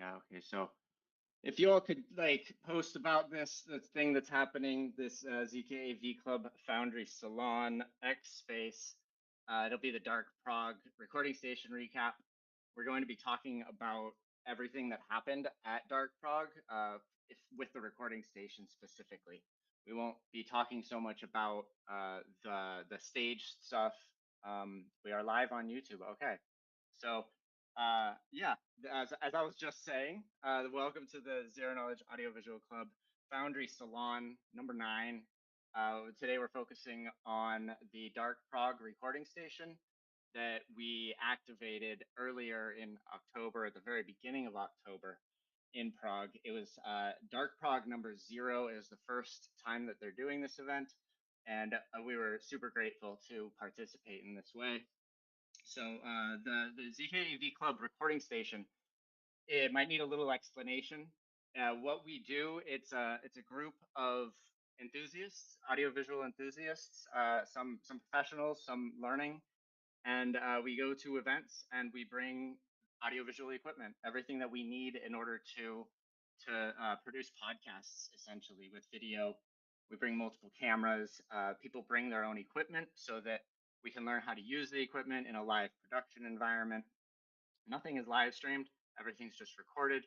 Yeah, okay. So if you all could like post about this thing that's happening, this ZKAV Club Foundry Salon X Space, it'll be the Dark Prague recording station recap. We're going to be talking about everything that happened at Dark Prague, with the recording station specifically. We won't be talking so much about the stage stuff. We are live on YouTube. Okay, so yeah, as I was just saying, welcome to the Zero Knowledge Audiovisual Club Foundry Salon number 9. Today we're focusing on the Dark Prague recording station that we activated earlier in October, at the very beginning of October in Prague. It was Dark Prague number 0. It was the first time that they're doing this event, and we were super grateful to participate in this way. So the ZKAV Club recording station, it might need a little explanation. What we do, it's a group of enthusiasts, audiovisual enthusiasts, some professionals, some learning, and we go to events and we bring audiovisual equipment, everything that we need in order to produce podcasts, essentially with video. We bring multiple cameras. People bring their own equipment so that we can learn how to use the equipment in a live production environment. Nothing is live streamed, everything's just recorded.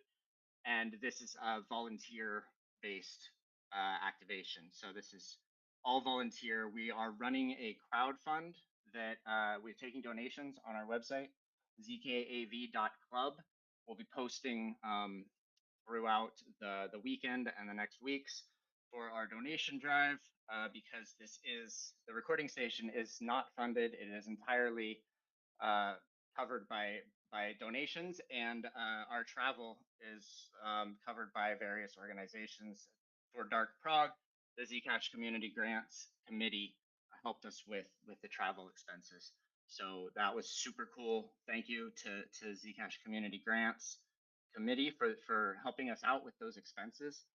And this is a volunteer based activation. So this is all volunteer. We are running a crowd fund that we're taking donations on our website, zkav.club. We'll be posting throughout the weekend and the next weeks for our donation drive, because the recording station is not funded. It is entirely covered by donations, and our travel is covered by various organizations. For Dark Prague, the Zcash Community Grants Committee helped us with the travel expenses. So that was super cool. Thank you to Zcash Community Grants Committee for helping us out with those expenses.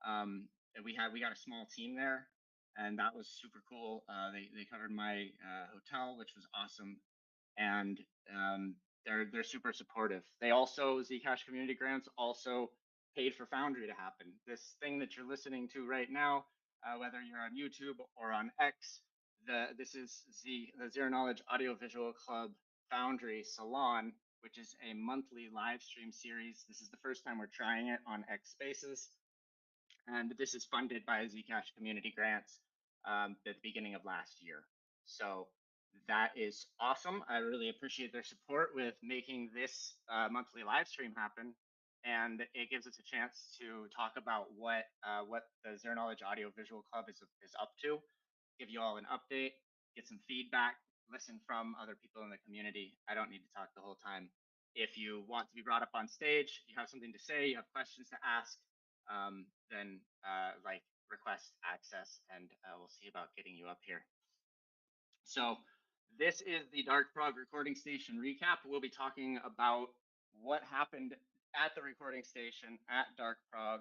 And we got a small team there, and that was super cool. They covered my hotel, which was awesome, and they're super supportive. They also, Zcash Community Grants also paid for Foundry to happen. This thing that you're listening to right now, whether you're on YouTube or on X, this is the Zero Knowledge Audiovisual Club Foundry Salon, which is a monthly live stream series. This is the first time we're trying it on X Spaces, and this is funded by Zcash Community Grants at the beginning of last year. So that is awesome. I really appreciate their support with making this monthly live stream happen. And it gives us a chance to talk about what the Zero Knowledge Audiovisual Club is up to, give you all an update, get some feedback, listen from other people in the community. I don't need to talk the whole time. If you want to be brought up on stage, you have something to say, you have questions to ask, then like request access, and we'll see about getting you up here. So this is the Dark Prague recording station recap. We'll be talking about what happened at the recording station at Dark Prague.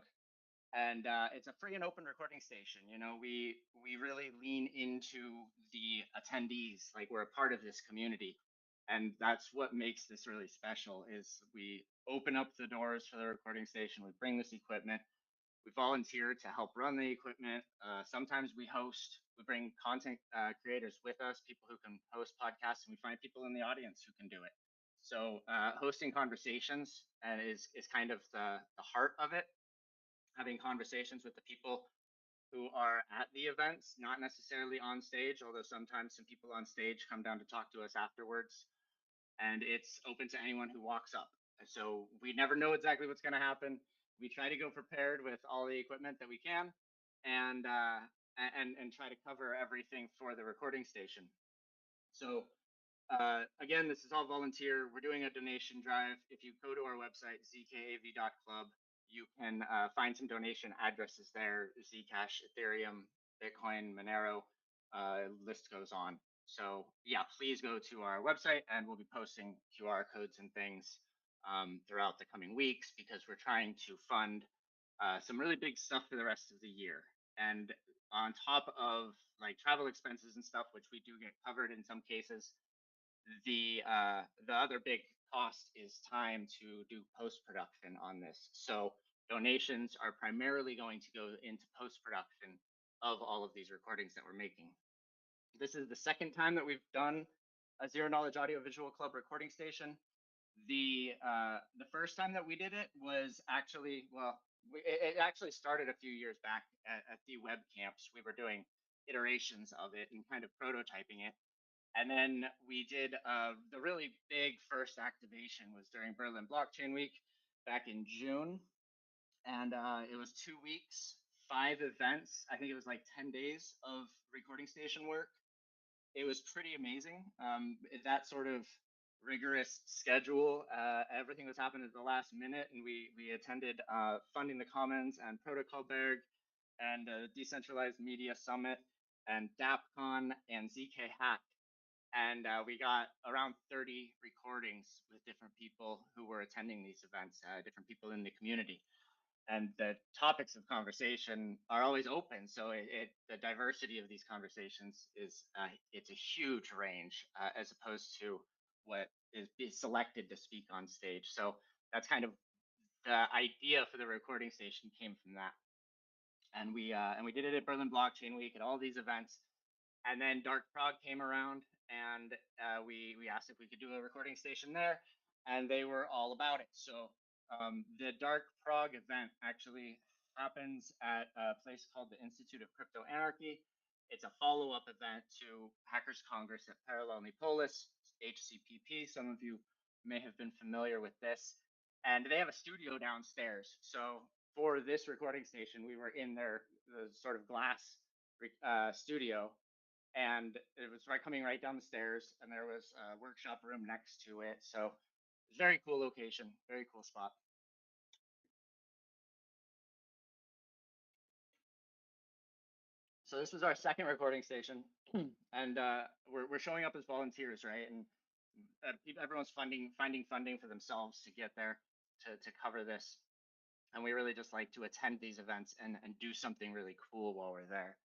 And it's a free and open recording station. You know, we really lean into the attendees, like we're a part of this community. And that's what makes this really special, is we open up the doors for the recording station, we bring this equipment, we volunteer to help run the equipment. Sometimes we host, we bring content creators with us, people who can host podcasts, and we find people in the audience who can do it. So hosting conversations is kind of the heart of it, having conversations with the people who are at the events, not necessarily on stage, although sometimes some people on stage come down to talk to us afterwards. And it's open to anyone who walks up. So we never know exactly what's going to happen. We try to go prepared with all the equipment that we can, and try to cover everything for the recording station. So again, this is all volunteer. We're doing a donation drive. If you go to our website, zkav.club, you can find some donation addresses there: Zcash, Ethereum, Bitcoin, Monero, list goes on. So yeah, please go to our website, and we'll be posting QR codes and things throughout the coming weeks, because we're trying to fund some really big stuff for the rest of the year. And on top of like travel expenses and stuff, which we do get covered in some cases, the other big cost is time to do post-production on this. So donations are primarily going to go into post-production of all of these recordings that we're making. This is the second time that we've done a Zero Knowledge Audiovisual Club recording station. The first time that we did it was actually, well, it actually started a few years back at the web camps. We were doing iterations of it and kind of prototyping it. And then we did the really big first activation was during Berlin Blockchain Week back in June. And it was 2 weeks, 5 events. I think it was like 10 days of recording station work. It was pretty amazing. That sort of rigorous schedule, everything was happening at the last minute, and we attended Funding the Commons and Protocol Berg and Decentralized Media Summit and DAppCon and ZKAV. And we got around 30 recordings with different people who were attending these events, different people in the community. And the topics of conversation are always open. So the diversity of these conversations is it's a huge range as opposed to what is selected to speak on stage. So that's kind of the idea for the recording station came from that. And we did it at Berlin Blockchain Week at all these events. And then Dark Prague came around, and we asked if we could do a recording station there, and they were all about it. So the Dark Prague event actually happens at a place called the Institute of Crypto Anarchy. It's a follow-up event to Hackers Congress at Parallel Nepolis, HCPP. Some of you may have been familiar with this. And they have a studio downstairs. So for this recording station, we were in their sort of glass studio, and it was coming right down the stairs, and there was a workshop room next to it. So it's very cool location, very cool spot. So this was our second recording station, and we're showing up as volunteers, right? And everyone's finding funding for themselves to get there to cover this. And we really just like to attend these events and do something really cool while we're there.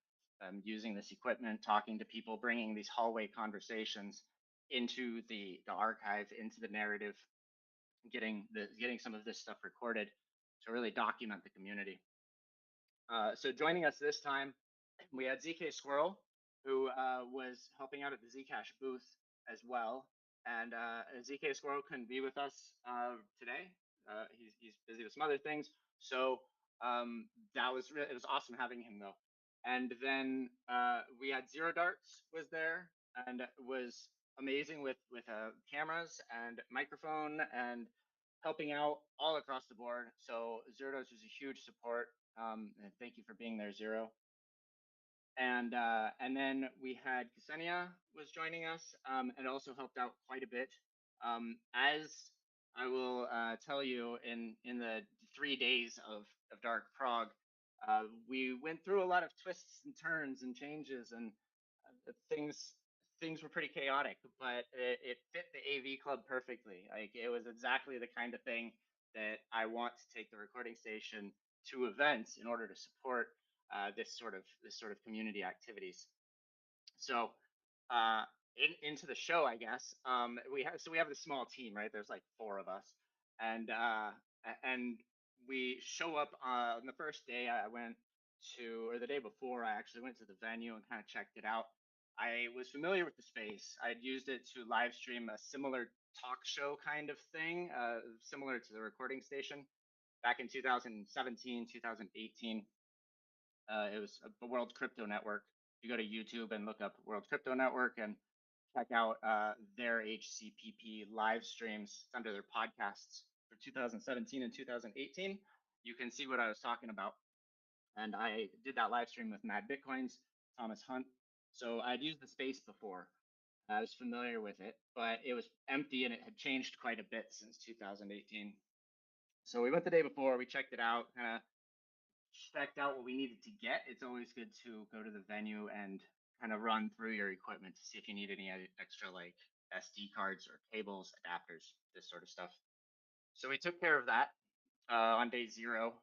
Using this equipment, talking to people, bringing these hallway conversations into the archive, into the narrative, getting some of this stuff recorded to really document the community. So joining us this time, we had ZK Squirrel, who was helping out at the Zcash booth as well. And ZK Squirrel couldn't be with us today. He's busy with some other things. So it was awesome having him though. And then we had Zero Darts was there and was amazing with cameras and microphone and helping out all across the board. So Zero Darts was a huge support. And thank you for being there, Zero. And then we had Ksenia was joining us and also helped out quite a bit. As I will tell you, in the 3 days of Dark Prague, we went through a lot of twists and turns and changes, and things were pretty chaotic, but it fit the AV club perfectly. Like it was exactly the kind of thing that I want to take the recording station to events in order to support this sort of community activities. So into the show, I guess. We have this small team, right? There's like 4 of us, and we show up on the first day. I went to, or the day before, I actually went to the venue and kind of checked it out. I was familiar with the space. I'd used it to live stream a similar talk show kind of thing, similar to the recording station back in 2017, 2018. It was the World Crypto Network. You go to YouTube and look up World Crypto Network and check out their HCPP live streams. It's under their podcasts for 2017 and 2018. You can see what I was talking about. And I did that live stream with Mad Bitcoins, Thomas Hunt. So I'd used the space before. I was familiar with it, but it was empty and it had changed quite a bit since 2018. So we went the day before, we checked it out, kind of checked out what we needed to get. It's always good to go to the venue and kind of run through your equipment to see if you need any extra like SD cards or cables, adapters, this sort of stuff. So we took care of that on day 0,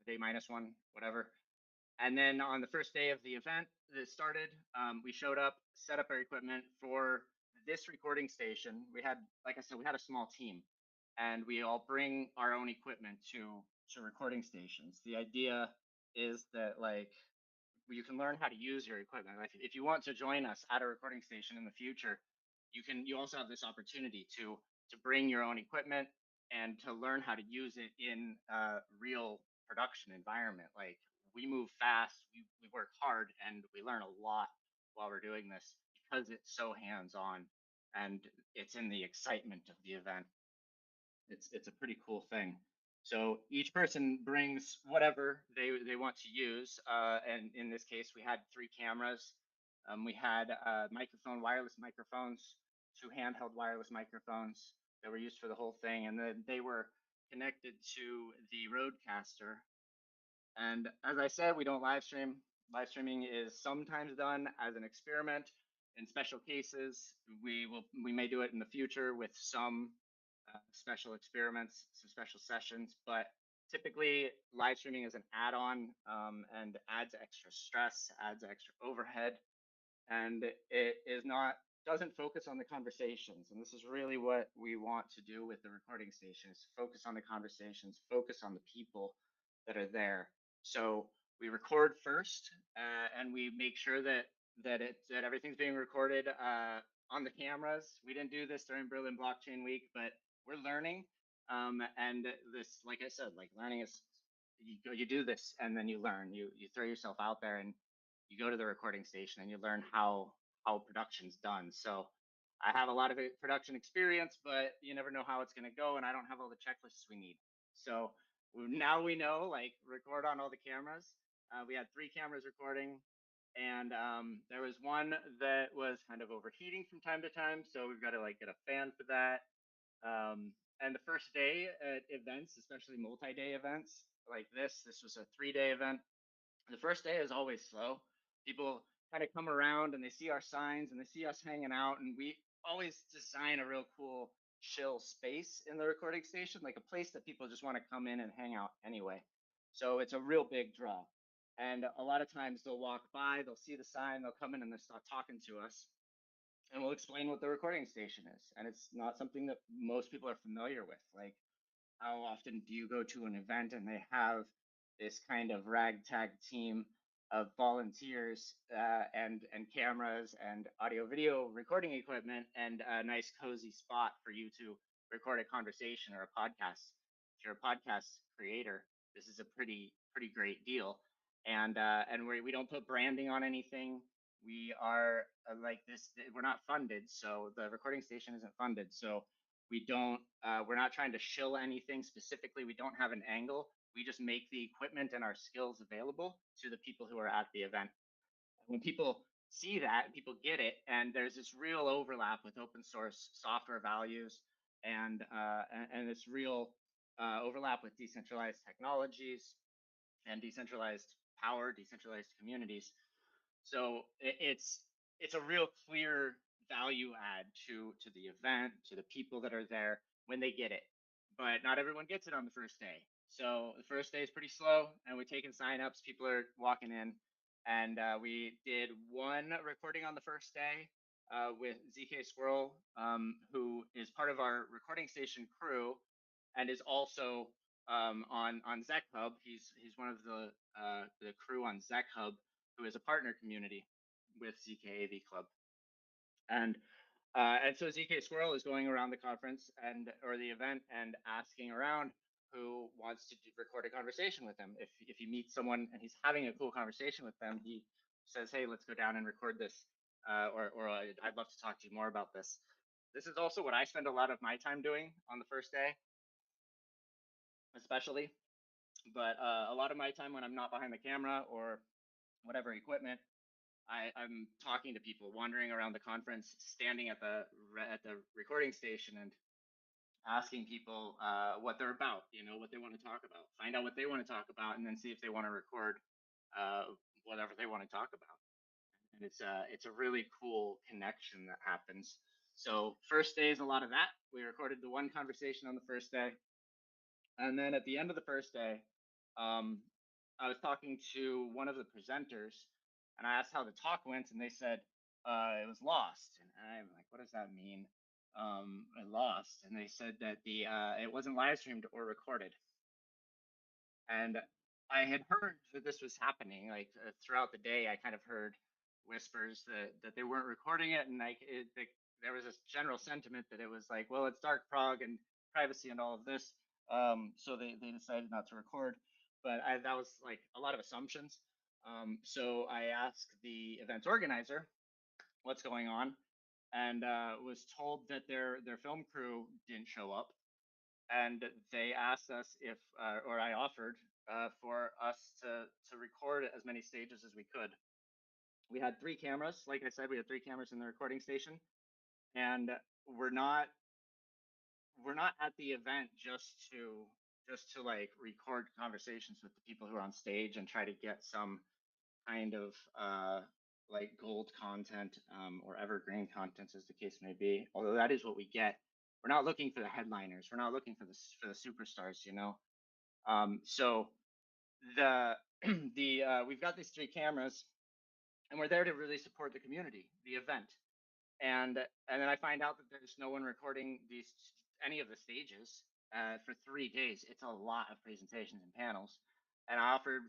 day -1, whatever. And then on the first day of the event that started, we showed up, set up our equipment for this recording station. We had, like I said, we had a small team. and we all bring our own equipment to recording stations. The idea is that like you can learn how to use your equipment. Like if you want to join us at a recording station in the future, you also have this opportunity to bring your own equipment and to learn how to use it in a real production environment. Like we move fast, we work hard, and we learn a lot while we're doing this because it's so hands-on and it's in the excitement of the event. It's a pretty cool thing. So each person brings whatever they want to use. And in this case, we had 3 cameras. We had wireless microphones, 2 handheld wireless microphones that were used for the whole thing, and then they were connected to the Rodecaster. And as I said, we don't live stream. Live streaming is sometimes done as an experiment. In special cases, we may do it in the future with some special experiments, some special sessions, but typically live streaming is an add-on and adds extra stress, adds extra overhead, and it is not doesn't focus on the conversations. And this is really what we want to do with the recording station: is focus on the conversations, focus on the people that are there. So we record first, and we make sure that everything's being recorded on the cameras. We didn't do this during Berlin Blockchain Week, but we're learning. And this, like I said, like learning is you do this and then you learn. You throw yourself out there and you go to the recording station and you learn how production's done. So I have a lot of production experience, but you never know how it's going to go, and I don't have all the checklists we need. So now we know, like, record on all the cameras. We had 3 cameras recording, and there was one that was kind of overheating from time to time, so we've got to like get a fan for that. And the first day at events, especially multi-day events like this was a 3-day event. The first day is always slow. People kind of come around and they see our signs and they see us hanging out, and we always design a real cool chill space in the recording station, like a place that people just want to come in and hang out anyway. So it's a real big draw. And a lot of times they'll walk by, they'll see the sign, they'll come in and they'll start talking to us, and we'll explain what the recording station is. And it's not something that most people are familiar with. Like, how often do you go to an event and they have this kind of ragtag team of volunteers and cameras and audio video recording equipment and a nice cozy spot for you to record a conversation or a podcast? If you're a podcast creator, this is a pretty great deal. And we don't put branding on anything. We are like this. We're not funded, so the recording station isn't funded. So we're not trying to shill anything specifically. We don't have an angle. We just make the equipment and our skills available to the people who are at the event. When people see that, people get it, and there's this real overlap with open source software values, and this real overlap with decentralized technologies and decentralized power, decentralized communities. So it's a real clear value add to the event, to the people that are there when they get it. But not everyone gets it on the first day. So the first day is pretty slow, and we're taking signups. People are walking in, and we did one recording on the first day with ZK Squirrel, who is part of our recording station crew, and is also on ZKAV. He's one of the crew on ZKAV, who is a partner community with ZKAV Club. And so ZK Squirrel is going around the conference or the event and asking around who wants to record a conversation with him. If he meets someone and he's having a cool conversation with them, he says, "Hey, let's go down and record this," or "I'd love to talk to you more about this." This is also what I spend a lot of my time doing on the first day, especially. But a lot of my time when I'm not behind the camera or whatever equipment, I'm talking to people, wandering around the conference, standing at the recording station, and asking people what they're about, what they want to talk about, find out what they want to talk about, and then see if they want to record whatever they want to talk about. And it's a really cool connection that happens. So first day is a lot of that. We recorded the one conversation on the first day, and then at the end of the first day, um, I was talking to one of the presenters, and I asked how the talk went, and they said it was lost. And I'm like, what does that mean? I lost, and they said that it wasn't live streamed or recorded. And I had heard that this was happening. Like throughout the day, I kind of heard whispers that they weren't recording it, and there was this general sentiment that it was like, well, it's Dark Prague and privacy and all of this, so they decided not to record. But that was like a lot of assumptions. So I asked the event organizer what's going on, and was told that their film crew didn't show up, and they asked us if, or I offered for us to record as many stages as we could. We had three cameras, like I said, we had three cameras in the recording station, and we're not we're not at the event just to like record conversations with the people who are on stage and try to get some kind of like gold content or evergreen content, as the case may be. Although that is what we get. We're not looking for the headliners. We're not looking for the superstars. So the we've got these three cameras, and we're there to really support the community, the event. And then I find out that there's no one recording any of the stages for 3 days. It's a lot of presentations and panels. And I offered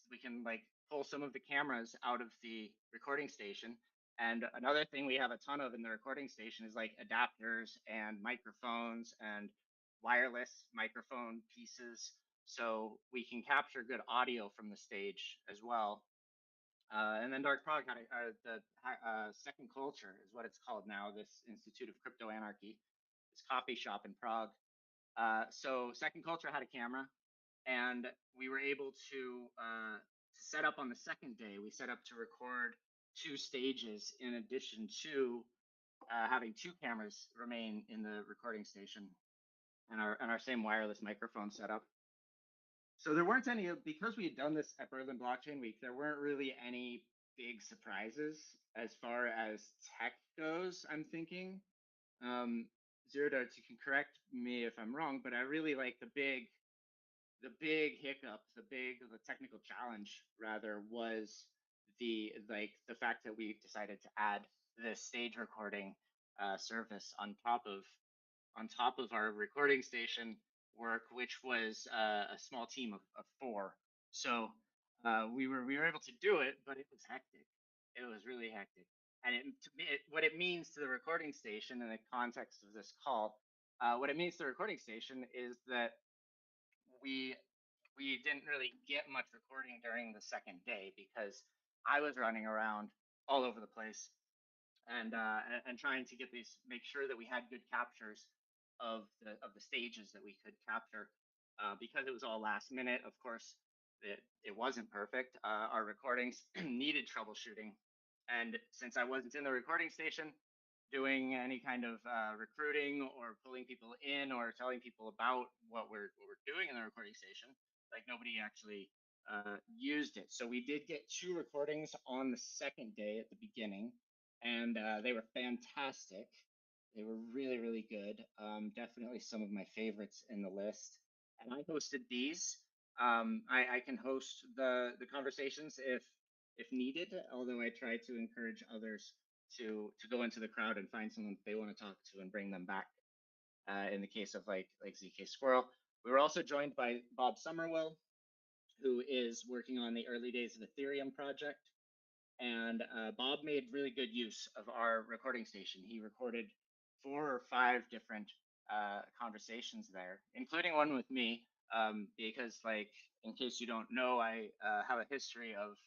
we can like pull some of the cameras out of the recording station. And another thing we have a ton of in the recording station is like adapters and microphones and wireless microphone pieces, so we can capture good audio from the stage as well. And then Dark Prague had the Second Culture is what it's called now, this Institute of Crypto Anarchy, this coffee shop in Prague. So Second Culture had a camera, and we were able to set up on the second day. We set up to record two stages in addition to having two cameras remain in the recording station and our same wireless microphone setup. So there weren't any, because we had done this at Berlin Blockchain Week, there weren't really any big surprises as far as tech goes, I'm thinking. Zero Darts, you can correct me if I'm wrong, but I really like the big hiccup, the technical challenge rather, was the fact that we decided to add the stage recording service on top of our recording station work, which was a small team of four. So we were able to do it, but it was hectic. It was really hectic, and what it means to the recording station in the context of this call, what it means to the recording station is that we we didn't really get much recording during the second day because I was running around all over the place and trying to make sure that we had good captures of the stages that we could capture, because it was all last minute. Of course, it wasn't perfect. Our recordings needed troubleshooting, and since I wasn't in the recording station doing any kind of recruiting or pulling people in or telling people about what we're doing in the recording station, like nobody actually used it. So we did get two recordings on the second day at the beginning, and they were fantastic. They were really, really good. Definitely some of my favorites in the list. And I hosted these. I can host the conversations if needed, although I try to encourage others to go into the crowd and find someone they want to talk to and bring them back. In the case of like ZK Squirrel, we were also joined by Bob Summerwell, who is working on the early days of Ethereum project. And Bob made really good use of our recording station. He recorded 4 or 5 different conversations there, including one with me, because, like, in case you don't know, I have a history of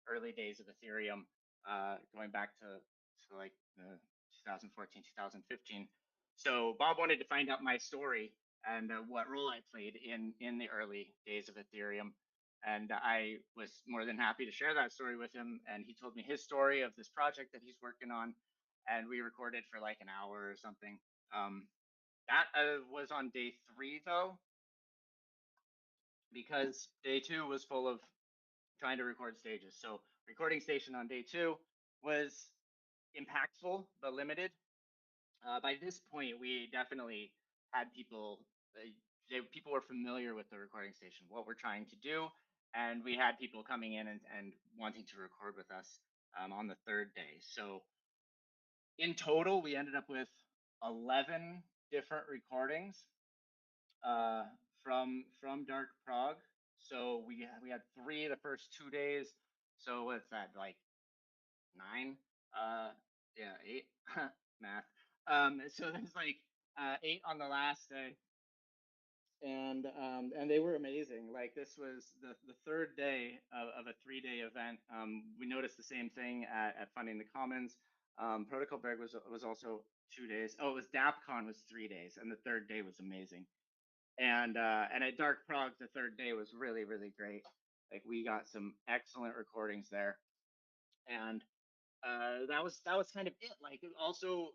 early days of Ethereum, going back to like 2014, 2015. So Bob wanted to find out my story and what role I played in the early days of Ethereum. And I was more than happy to share that story with him. And he told me his story of this project that he's working on. And we recorded for like an hour or something. That was on day 3, though, because day 2 was full of trying to record stages. So recording station on day 2 was impactful but limited. By this point, we definitely had people were familiar with the recording station, what we're trying to do, and we had people coming in and wanting to record with us on the third day. So in total, we ended up with 11 different recordings from Dark Prague. So we had 3 the first 2 days. So what's that, like 9? Yeah, 8. Math. So there's like 8 on the last day, and they were amazing. Like, this was the third day of a 3-day event. We noticed the same thing at Funding the Commons. Protocol Berg was also 2 days. Oh, it was DAPCon was 3 days, and the third day was amazing. And at Dark Prague, the third day was really, really great. Like, we got some excellent recordings there, and that was kind of it. Like, also,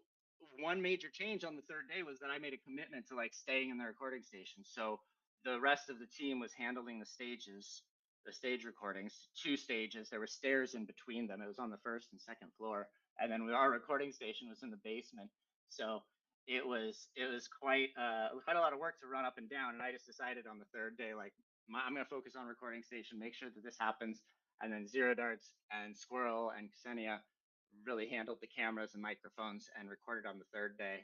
one major change on the third day was that I made a commitment to like staying in the recording station. So the rest of the team was handling the stages, the stage recordings, 2 stages. There were stairs in between them. It was on the first and second floor, and then our recording station was in the basement. So it was quite a lot of work to run up and down. And I just decided on the third day, like, I'm going to focus on recording station, make sure that this happens. And then Zero Darts and Squirrel and Ksenia really handled the cameras and microphones and recorded on the third day,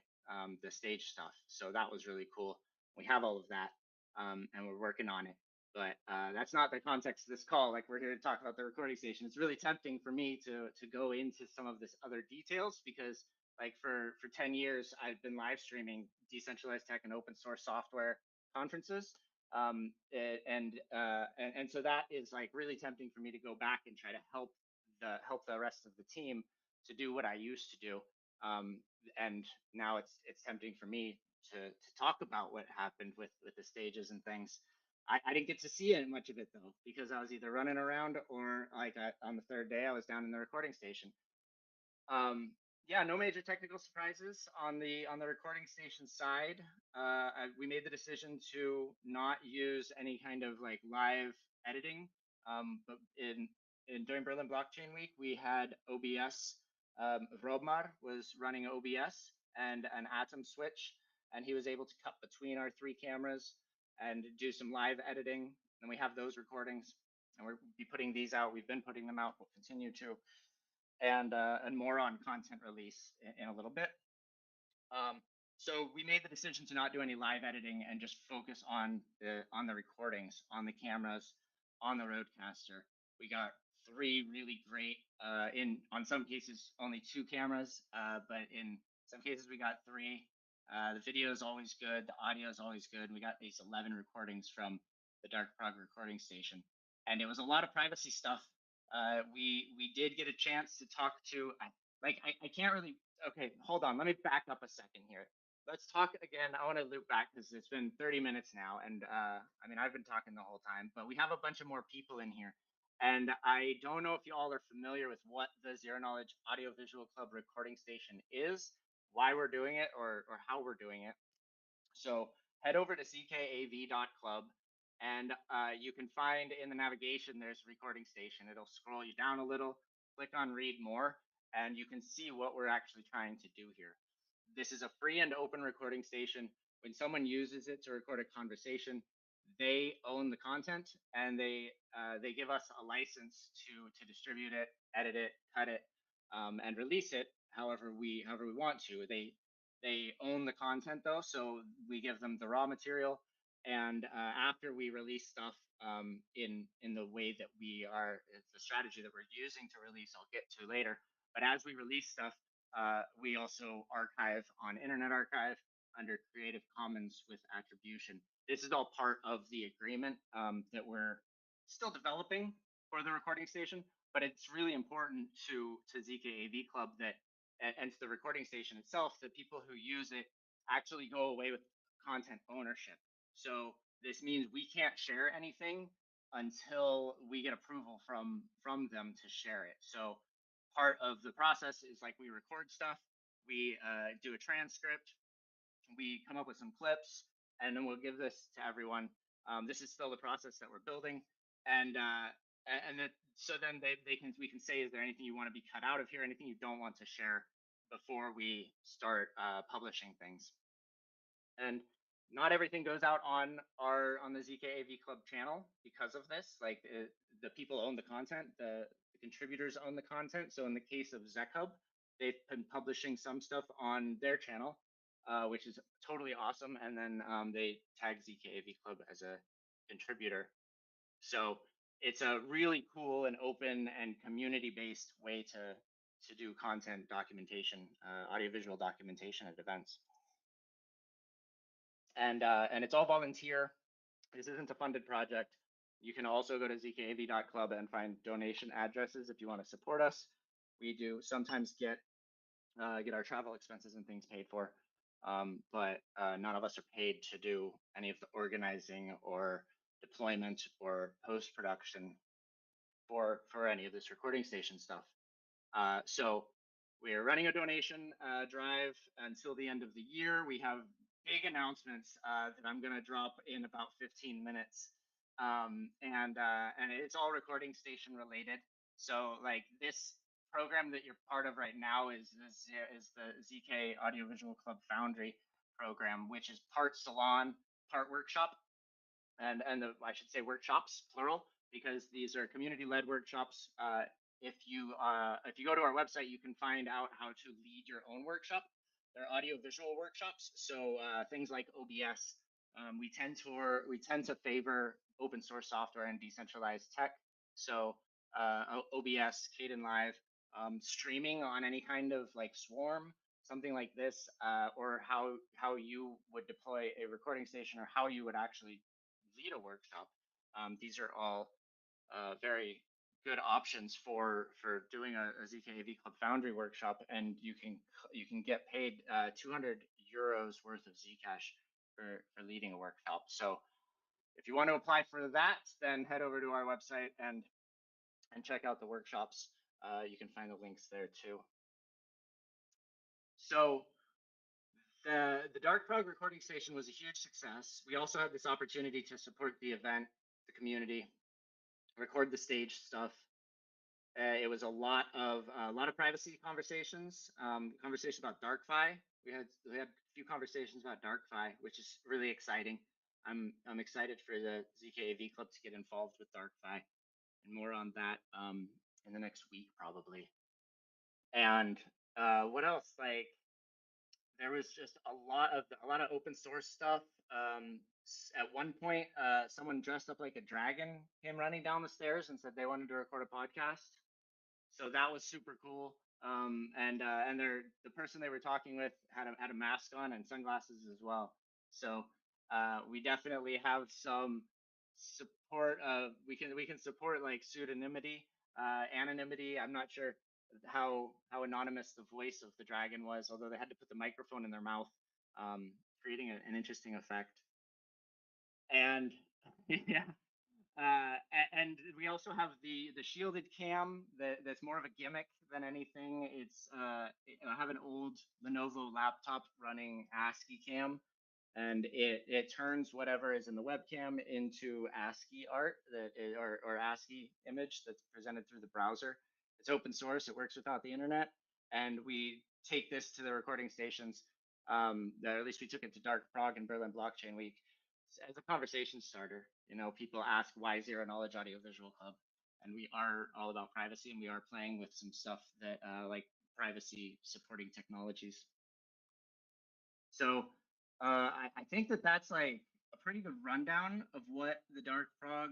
the stage stuff. So that was really cool. We have all of that, and we're working on it. But that's not the context of this call. Like, we're here to talk about the recording station. It's really tempting for me to go into some of this other details, because like for 10 years I've been live streaming decentralized tech and open source software conferences. And so that is like really tempting for me to go back and try to help the rest of the team to do what I used to do. And now it's tempting for me to talk about what happened with the stages and things. I didn't get to see it, much of it though, because I was either running around, or like on the third day I was down in the recording station. Yeah, no major technical surprises on the recording station side. We made the decision to not use any kind of like live editing. But in during Berlin Blockchain Week, we had OBS. Vrobmar was running OBS and an Atom switch, and he was able to cut between our 3 cameras and do some live editing. And we have those recordings, and we'll be putting these out. We've been putting them out. We'll continue to, and more on content release in a little bit. So we made the decision to not do any live editing and just focus on the recordings, on the cameras, on the Rodecaster. We got 3 really great, in on some cases only 2 cameras, but in some cases we got 3. The video is always good, the audio is always good. We got these 11 recordings from the Dark Prague recording station, and it was a lot of privacy stuff. We did get a chance to talk to, I can't really. Okay, hold on. Let me back up a second here. Let's talk again. I want to loop back because it's been 30 minutes now, and I mean, I've been talking the whole time, but we have a bunch of more people in here, and I don't know if you all are familiar with what the Zero Knowledge Audiovisual Club recording station is, why we're doing it, or how we're doing it. So head over to zkav.club, and you can find in the navigation there's recording station. It'll scroll you down a little, click on read more, and you can see what we're actually trying to do here. This is a free and open recording station. When someone uses it to record a conversation, they own the content, and they give us a license to distribute it, edit it, cut it, and release it however we want to. They own the content though, so we give them the raw material. And after we release stuff, in the way that it's the strategy that we're using to release, I'll get to later. But as we release stuff, we also archive on Internet Archive under Creative Commons with attribution. This is all part of the agreement that we're still developing for the recording station, but it's really important to ZKAV Club that, and to the recording station itself, that people who use it actually go away with content ownership. So this means we can't share anything until we get approval from them to share it. So part of the process is, like, we record stuff, we do a transcript, we come up with some clips, and then we'll give this to everyone. This is still the process that we're building, and that, so then we can say, is there anything you want to be cut out of here, anything you don't want to share, before we start publishing things. And not everything goes out on the ZKAV Club channel because of this. Like, the people own the content, the contributors own the content. So in the case of ZKAV, they've been publishing some stuff on their channel, which is totally awesome. And then they tag ZKAV Club as a contributor. So it's a really cool and open and community-based way to do content documentation, audiovisual documentation at events. And it's all volunteer. This isn't a funded project. You can also go to zkav.club and find donation addresses if you want to support us. We do sometimes get our travel expenses and things paid for, but none of us are paid to do any of the organizing or deployment or post-production for any of this recording station stuff. So we're running a donation drive until the end of the year. We have big announcements that I'm going to drop in about 15 minutes. And it's all recording station related. So like this program that you're part of right now is the ZK Audiovisual Club Foundry program, which is part salon, part workshop. And I should say workshops, plural, because these are community-led workshops. If you go to our website, you can find out how to lead your own workshop. They're audio-visual workshops, so things like OBS. We tend to favor open source software and decentralized tech. So OBS, Kdenlive, streaming on any kind of like Swarm, something like this, or how you would deploy a recording station, or how you would actually lead a workshop. These are all very good options for doing a ZKAV Club Foundry workshop, and you can get paid 200 euros worth of Zcash for leading a workshop. So if you want to apply for that, then head over to our website and check out the workshops. You can find the links there too. So the Dark Prague recording station was a huge success. We also had this opportunity to support the event, the community, record the stage stuff. It was a lot of privacy conversations, conversations about DarkFi. We had a few conversations about DarkFi, which is really exciting. I'm excited for the ZKAV Club to get involved with DarkFi, and more on that in the next week probably. And what else? Like there was just a lot of open source stuff. At one point, someone dressed up like a dragon came running down the stairs and said they wanted to record a podcast. So that was super cool. And the person they were talking with had a mask on and sunglasses as well. So we definitely have some support. We can support like pseudonymity, anonymity. I'm not sure how anonymous the voice of the dragon was, although they had to put the microphone in their mouth, creating an interesting effect. And yeah. And we also have the shielded cam that's more of a gimmick than anything. I have an old Lenovo laptop running ASCII cam, and it turns whatever is in the webcam into ASCII art or ASCII image that's presented through the browser. It's open source. It works without the internet, and we take this to the recording stations. Or at least we took it to Dark Prague and Berlin Blockchain Week as a conversation starter. People ask why Zero Knowledge Audiovisual Club, and we are all about privacy, and we are playing with some stuff that like privacy supporting technologies. So I think that's like a pretty good rundown of what the Dark Prague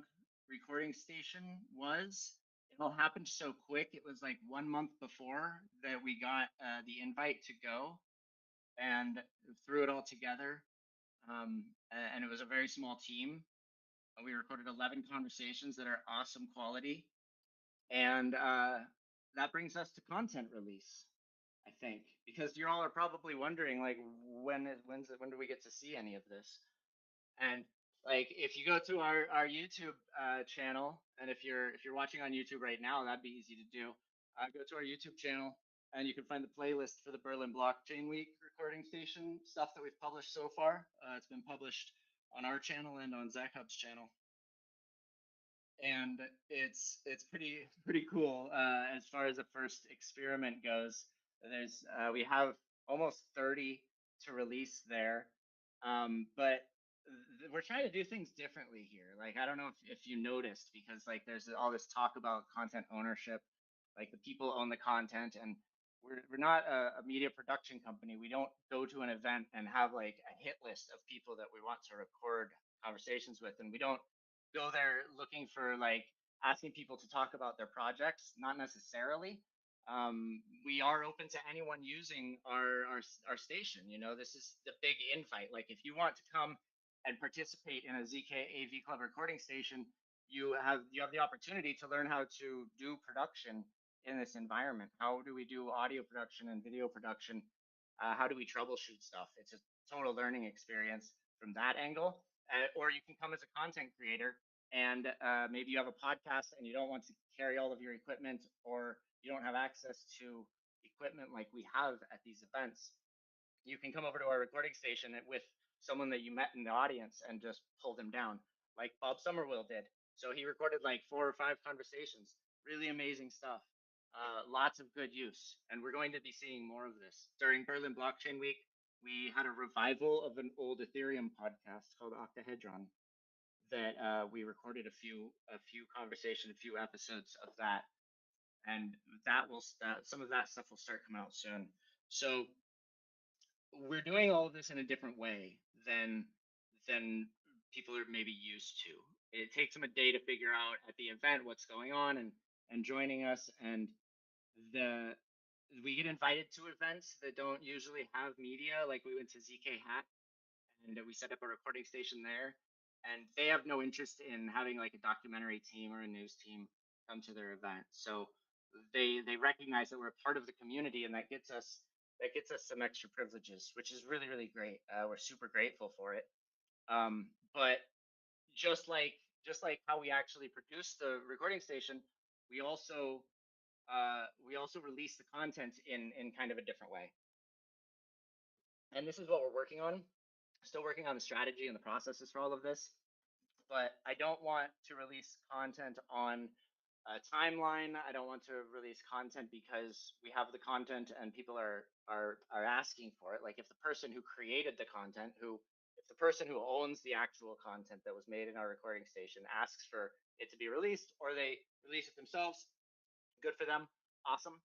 recording station was. It all happened so quick. It was like 1 month before that we got the invite to go, and threw it all together. And it was a very small team. We recorded 11 conversations that are awesome quality. And that brings us to content release, I think, because you all are probably wondering, like, when do we get to see any of this? And like, if you go to our YouTube channel, and if you're watching on YouTube right now, that'd be easy to do. Go to our YouTube channel, and you can find the playlist for the Berlin Blockchain Week recording station stuff that we've published so far. It's been published on our channel and on ZKAV's channel, and it's pretty cool as far as the first experiment goes. We have almost 30 to release there, but we're trying to do things differently here. Like, I don't know if you noticed, because like there's all this talk about content ownership, like the people own the content, and we're not a media production company. We don't go to an event and have like a hit list of people that we want to record conversations with, and we don't go there looking for like asking people to talk about their projects. Not necessarily. We are open to anyone using our station. You know, this is the big invite. Like, if you want to come and participate in a ZKAV Club recording station, you have the opportunity to learn how to do production in this environment. How do we do audio production and video production? How do we troubleshoot stuff? It's a total learning experience from that angle. Or you can come as a content creator, and maybe you have a podcast and you don't want to carry all of your equipment, or you don't have access to equipment like we have at these events. You can come over to our recording station with someone that you met in the audience and just pull them down, like Bob Somerville did. So he recorded like 4 or 5 conversations. Really amazing stuff. Lots of good use. And we're going to be seeing more of this. During Berlin Blockchain Week, we had a revival of an old Ethereum podcast called Octahedron that we recorded a few conversations, a few episodes of that, and some of that stuff will start coming out soon. So we're doing all of this in a different way than people are maybe used to. It takes them a day to figure out at the event what's going on and joining us. And the we get invited to events that don't usually have media. Like, we went to ZK and we set up a recording station there, and they have no interest in having like a documentary team or a news team come to their event. So they recognize that we're a part of the community, and that gets us some extra privileges, which is really, really great. We're super grateful for it. But just like how we actually produce the recording station, we also release the content in kind of a different way. And this is what we're working on. Still working on the strategy and the processes for all of this. But I don't want to release content on a timeline. I don't want to release content because we have the content and people are asking for it. Like, if the person who created the content, if the person who owns the actual content that was made in our recording station asks for it to be released, or they release it themselves, good for them. Awesome.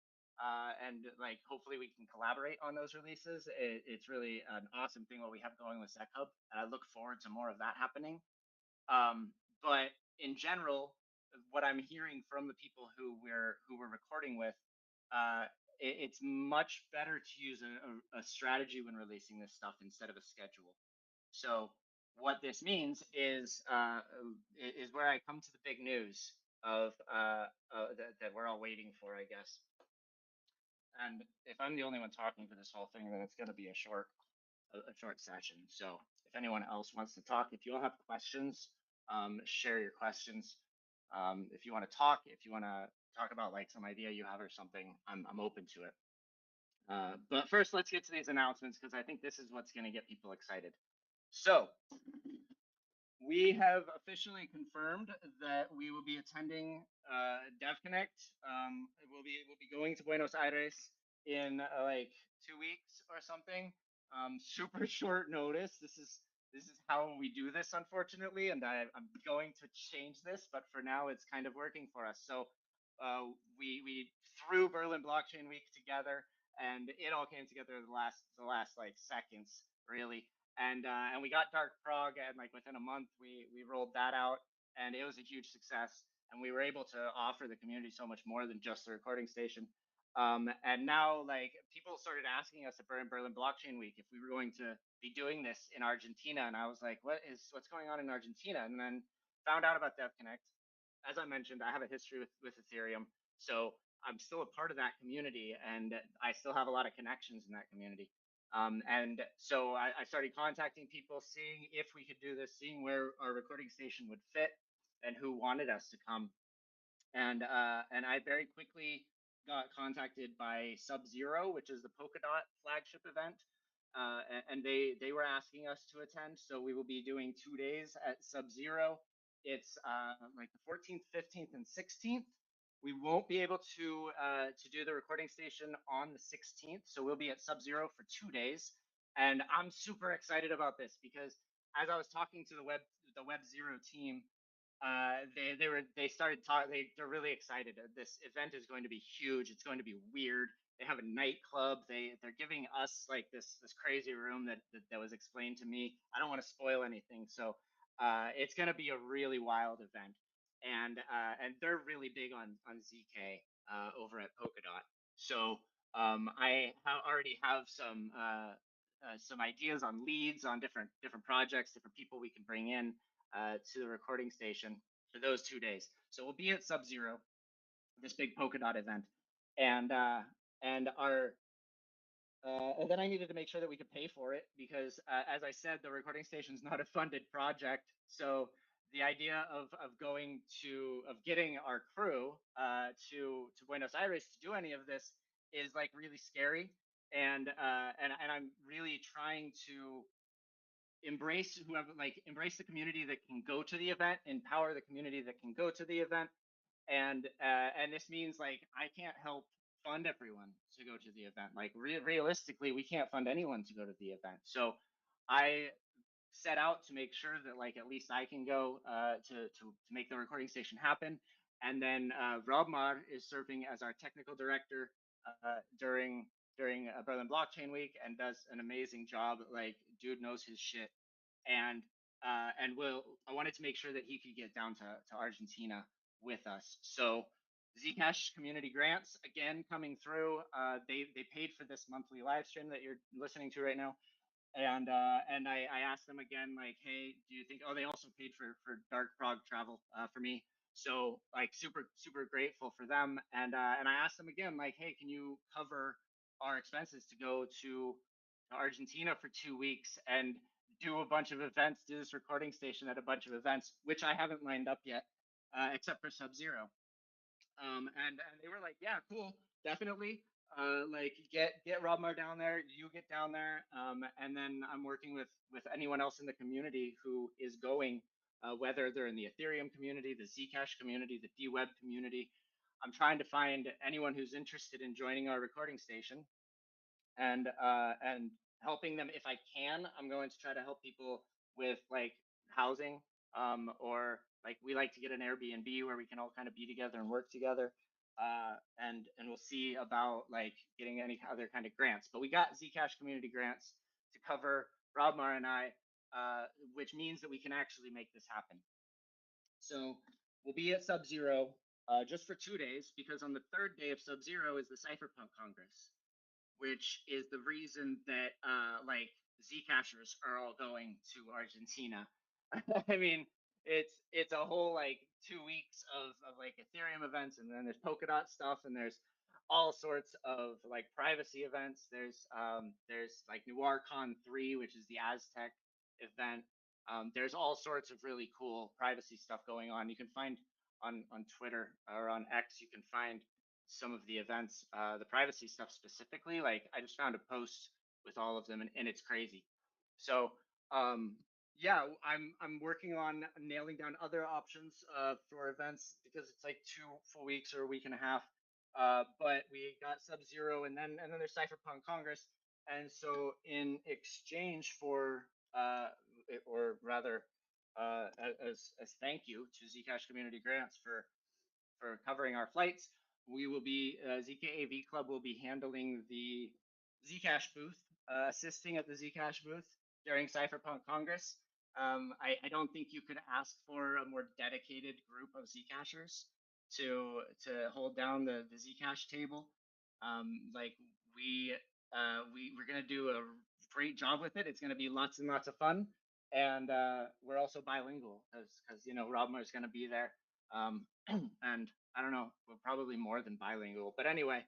And like, hopefully we can collaborate on those releases. It's really an awesome thing what we have going with ZKAV. I look forward to more of that happening. But in general, what I'm hearing from the people who we're recording with, it's much better to use a strategy when releasing this stuff instead of a schedule. So what this means is where I come to the big news of that we're all waiting for, I guess. And if I'm the only one talking for this whole thing, then it's going to be a short session. So if anyone else wants to talk, if you all have questions, share your questions. If you want to talk, if you want to talk about like some idea you have or something, I'm open to it. But first, let's get to these announcements, because I think this is what's going to get people excited. So we have officially confirmed that we will be attending DevConnect. We'll be going to Buenos Aires in like 2 weeks or something. Super short notice. This is how we do this, unfortunately, and I'm going to change this, but for now it's kind of working for us. So we threw Berlin Blockchain Week together, and it all came together the last like seconds, really. And we got Dark Prague, and like within a month we rolled that out, and it was a huge success. And we were able to offer the community so much more than just the recording station. And now, like, people started asking us at Berlin Blockchain Week if we were going to be doing this in Argentina, and I was like, what's going on in Argentina? And then found out about DevConnect. As I mentioned, I have a history with Ethereum, so I'm still a part of that community, and I still have a lot of connections in that community. And so I started contacting people, seeing if we could do this, seeing where our recording station would fit, and who wanted us to come. And I very quickly got contacted by Sub-Zero, which is the Polkadot flagship event, and they were asking us to attend. So we will be doing 2 days at Sub-Zero. It's like the 14th, 15th, and 16th. We won't be able to do the recording station on the 16th, so we'll be at Sub-Zero for 2 days, and I'm super excited about this because as I was talking to the Web Zero team, they started talking. They're really excited. This event is going to be huge. It's going to be weird. They have a nightclub. They're giving us like this crazy room that was explained to me. I don't want to spoil anything, so it's going to be a really wild event. And they're really big on ZK over at Polkadot. So already have some ideas on leads on different projects, different people we can bring in to the recording station for those 2 days. So we'll be at Sub-Zero, this big Polkadot event, and our and then I needed to make sure that we could pay for it because, as I said, the recording station is not a funded project. So the idea of getting our crew to Buenos Aires to do any of this is like really scary, and I'm really trying to embrace the community that can go to the event, empower the community that can go to the event, and this means like I can't help fund everyone to go to the event. Like realistically, we can't fund anyone to go to the event. So I set out to make sure that like at least I can go to make the recording station happen. And then Robmar is serving as our technical director during Berlin Blockchain Week and does an amazing job. Like, dude knows his shit, and I wanted to make sure that he could get down to Argentina with us. So Zcash community grants again coming through. They paid for this monthly live stream that you're listening to right now, and I asked them again, like, hey, do you think? Oh, they also paid for Dark Prague travel for me. So like super grateful for them. And I asked them again, like, hey, can you cover our expenses to go to Argentina for 2 weeks and do a bunch of events, do this recording station at a bunch of events, which I haven't lined up yet, except for Sub-Zero. And they were like, yeah, cool, definitely. Like get Robmar down there, you get down there, and then I'm working with anyone else in the community who is going, whether they're in the Ethereum community, the Zcash community, the DWeb community. I'm trying to find anyone who's interested in joining our recording station and helping them if I can. I'm going to try to help people with like housing, or like we like to get an Airbnb where we can all kind of be together and work together. And we'll see about like getting any other kind of grants. But we got Zcash community grants to cover Robmar and I, which means that we can actually make this happen. So we'll be at Sub-Zero just for 2 days, because on the third day of Sub-Zero is the Cypherpunk Congress, which is the reason that like Zcashers are all going to Argentina. I mean, it's a whole like 2 weeks of like Ethereum events, and then there's Polkadot stuff, and there's all sorts of like privacy events. There's like NoirCon 3, which is the Aztec event. There's all sorts of really cool privacy stuff going on. You can find on Twitter or on X, you can find some of the events, the privacy stuff specifically. Like I just found a post with all of them, and it's crazy. So yeah, I'm working on nailing down other options for events, because it's like 2 full weeks or a week and a half. But we got Sub-Zero, and then there's Cypherpunk Congress, and so in exchange for or rather as thank you to Zcash Community Grants for covering our flights, we will be ZKAV Club will be handling the Zcash booth, assisting at the Zcash booth during Cypherpunk Congress. I don't think you could ask for a more dedicated group of Zcashers to hold down the Zcash table. Like we're gonna do a great job with it. It's gonna be lots and lots of fun, and we're also bilingual because Robmar is gonna be there. And I don't know, we're probably more than bilingual, but anyway,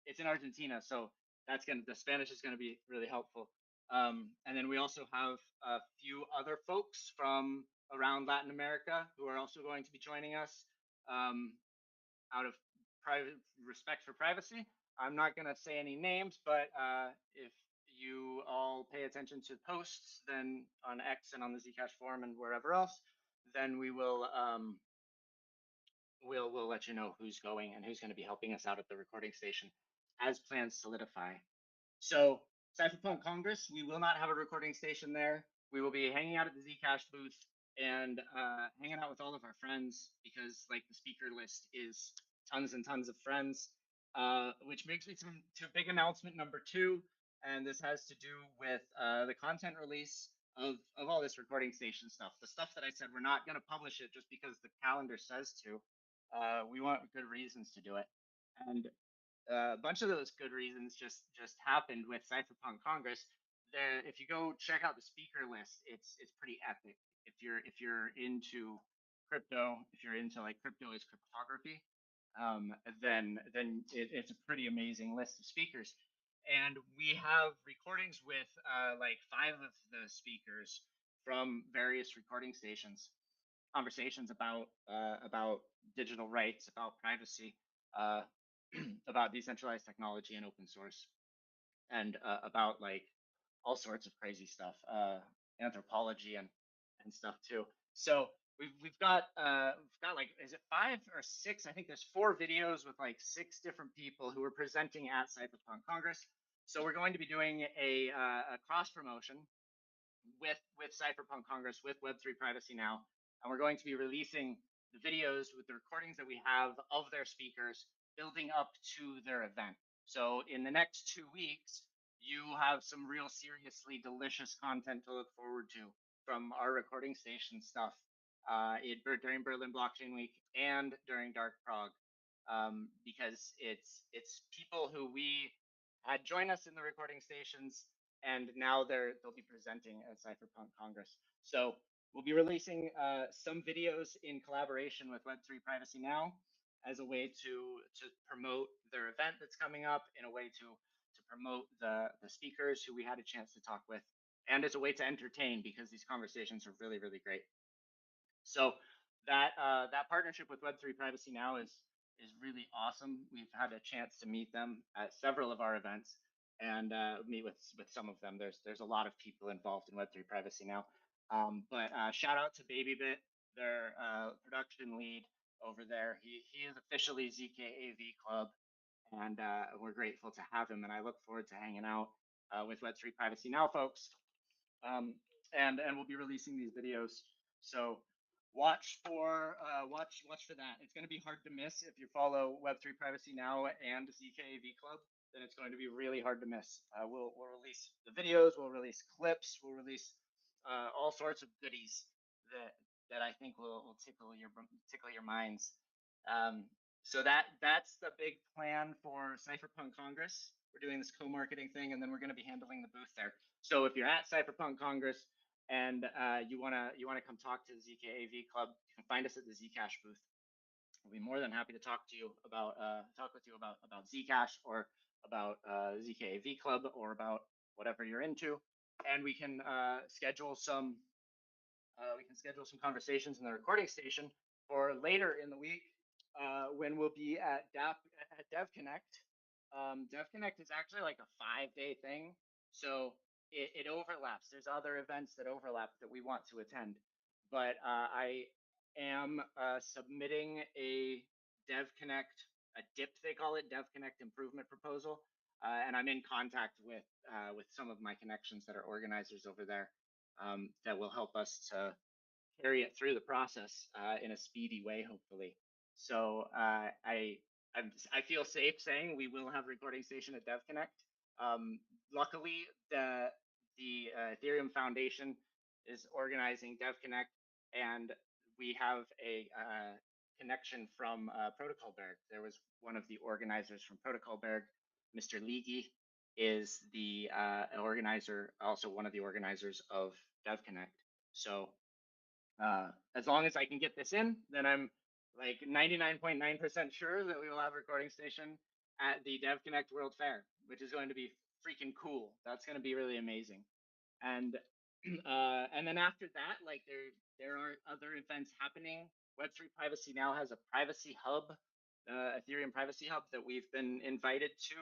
it's in Argentina, so the Spanish is gonna be really helpful. And then we also have a few other folks from around Latin America who are also going to be joining us, out of private respect for privacy. I'm not gonna say any names, but if you all pay attention to posts, then on X and on the Zcash forum and wherever else, then we'll let you know who's going and who's going to be helping us out at the recording station as plans solidify. So Cypherpunk Congress, we will not have a recording station there. We will be hanging out at the Zcash booth, and hanging out with all of our friends, because like the speaker list is tons and tons of friends, which brings me to big announcement number two. And this has to do with the content release of all this recording station stuff. The stuff that I said we're not going to publish it just because the calendar says to. We want good reasons to do it. And a bunch of those good reasons just happened with Cypherpunk Congress. If you go check out the speaker list, it's pretty epic. If you're into crypto, if you're into like crypto is cryptography, then it's a pretty amazing list of speakers. And we have recordings with like 5 of the speakers from various recording stations, conversations about digital rights, about privacy, uh, about decentralized technology and open source, and about like all sorts of crazy stuff, anthropology and stuff too. So we've got like, is it 5 or 6? I think there's 4 videos with like 6 different people who are presenting at Cypherpunk Congress. So we're going to be doing a cross promotion with Cypherpunk Congress, with Web3 Privacy Now, and we're going to be releasing the videos with the recordings that we have of their speakers building up to their event. So in the next 2 weeks, you have some real seriously delicious content to look forward to from our recording station stuff during Berlin Blockchain Week and during Dark Prague, because it's people who we had join us in the recording stations, and now they'll be presenting at Cypherpunk Congress. So we'll be releasing some videos in collaboration with Web3 Privacy Now as a way to promote their event that's coming up, in a way to promote the speakers who we had a chance to talk with, and as a way to entertain, because these conversations are really, really great. So that partnership with Web3 Privacy Now is really awesome. We've had a chance to meet them at several of our events, and meet with some of them. There's a lot of people involved in Web3 Privacy Now. But shout out to BabyBit, their production lead over there. He is officially ZKAV Club, and we're grateful to have him. And I look forward to hanging out with Web3 Privacy Now folks, and we'll be releasing these videos. So watch for that. It's going to be hard to miss if you follow Web3 Privacy Now and ZKAV Club. Then it's going to be really hard to miss. We'll release the videos, we'll release clips, we'll release all sorts of goodies that I think will tickle your minds. So that's the big plan for Cypherpunk Congress. We're doing this co-marketing thing, and then we're going to be handling the booth there. So if you're at Cypherpunk Congress and you wanna come talk to the ZKAV Club, you can find us at the Zcash booth. We'll be more than happy to talk with you about Zcash, or about ZKAV Club, or about whatever you're into, and we can schedule some conversations in the recording station for later in the week, when we'll be at DevConnect. DevConnect is actually like a 5-day thing, so it overlaps. There's other events that overlap that we want to attend, but I am submitting a DevConnect, a DIP they call it, DevConnect improvement proposal, and I'm in contact with some of my connections that are organizers over there, that will help us to carry it through the process in a speedy way, hopefully. So I feel safe saying we will have recording station at DevConnect. Luckily, the Ethereum Foundation is organizing DevConnect, and we have a connection from Protocol Berg. There was one of the organizers from Protocol Berg, Mr. Leagy, is the organizer, also one of the organizers of DevConnect. So as long as I can get this in, then I'm like 99.9% sure that we will have a recording station at the DevConnect World Fair, which is going to be freaking cool. That's going to be really amazing. And and then after that, like there are other events happening. Web3 Privacy Now has a privacy hub, Ethereum privacy hub, that we've been invited to,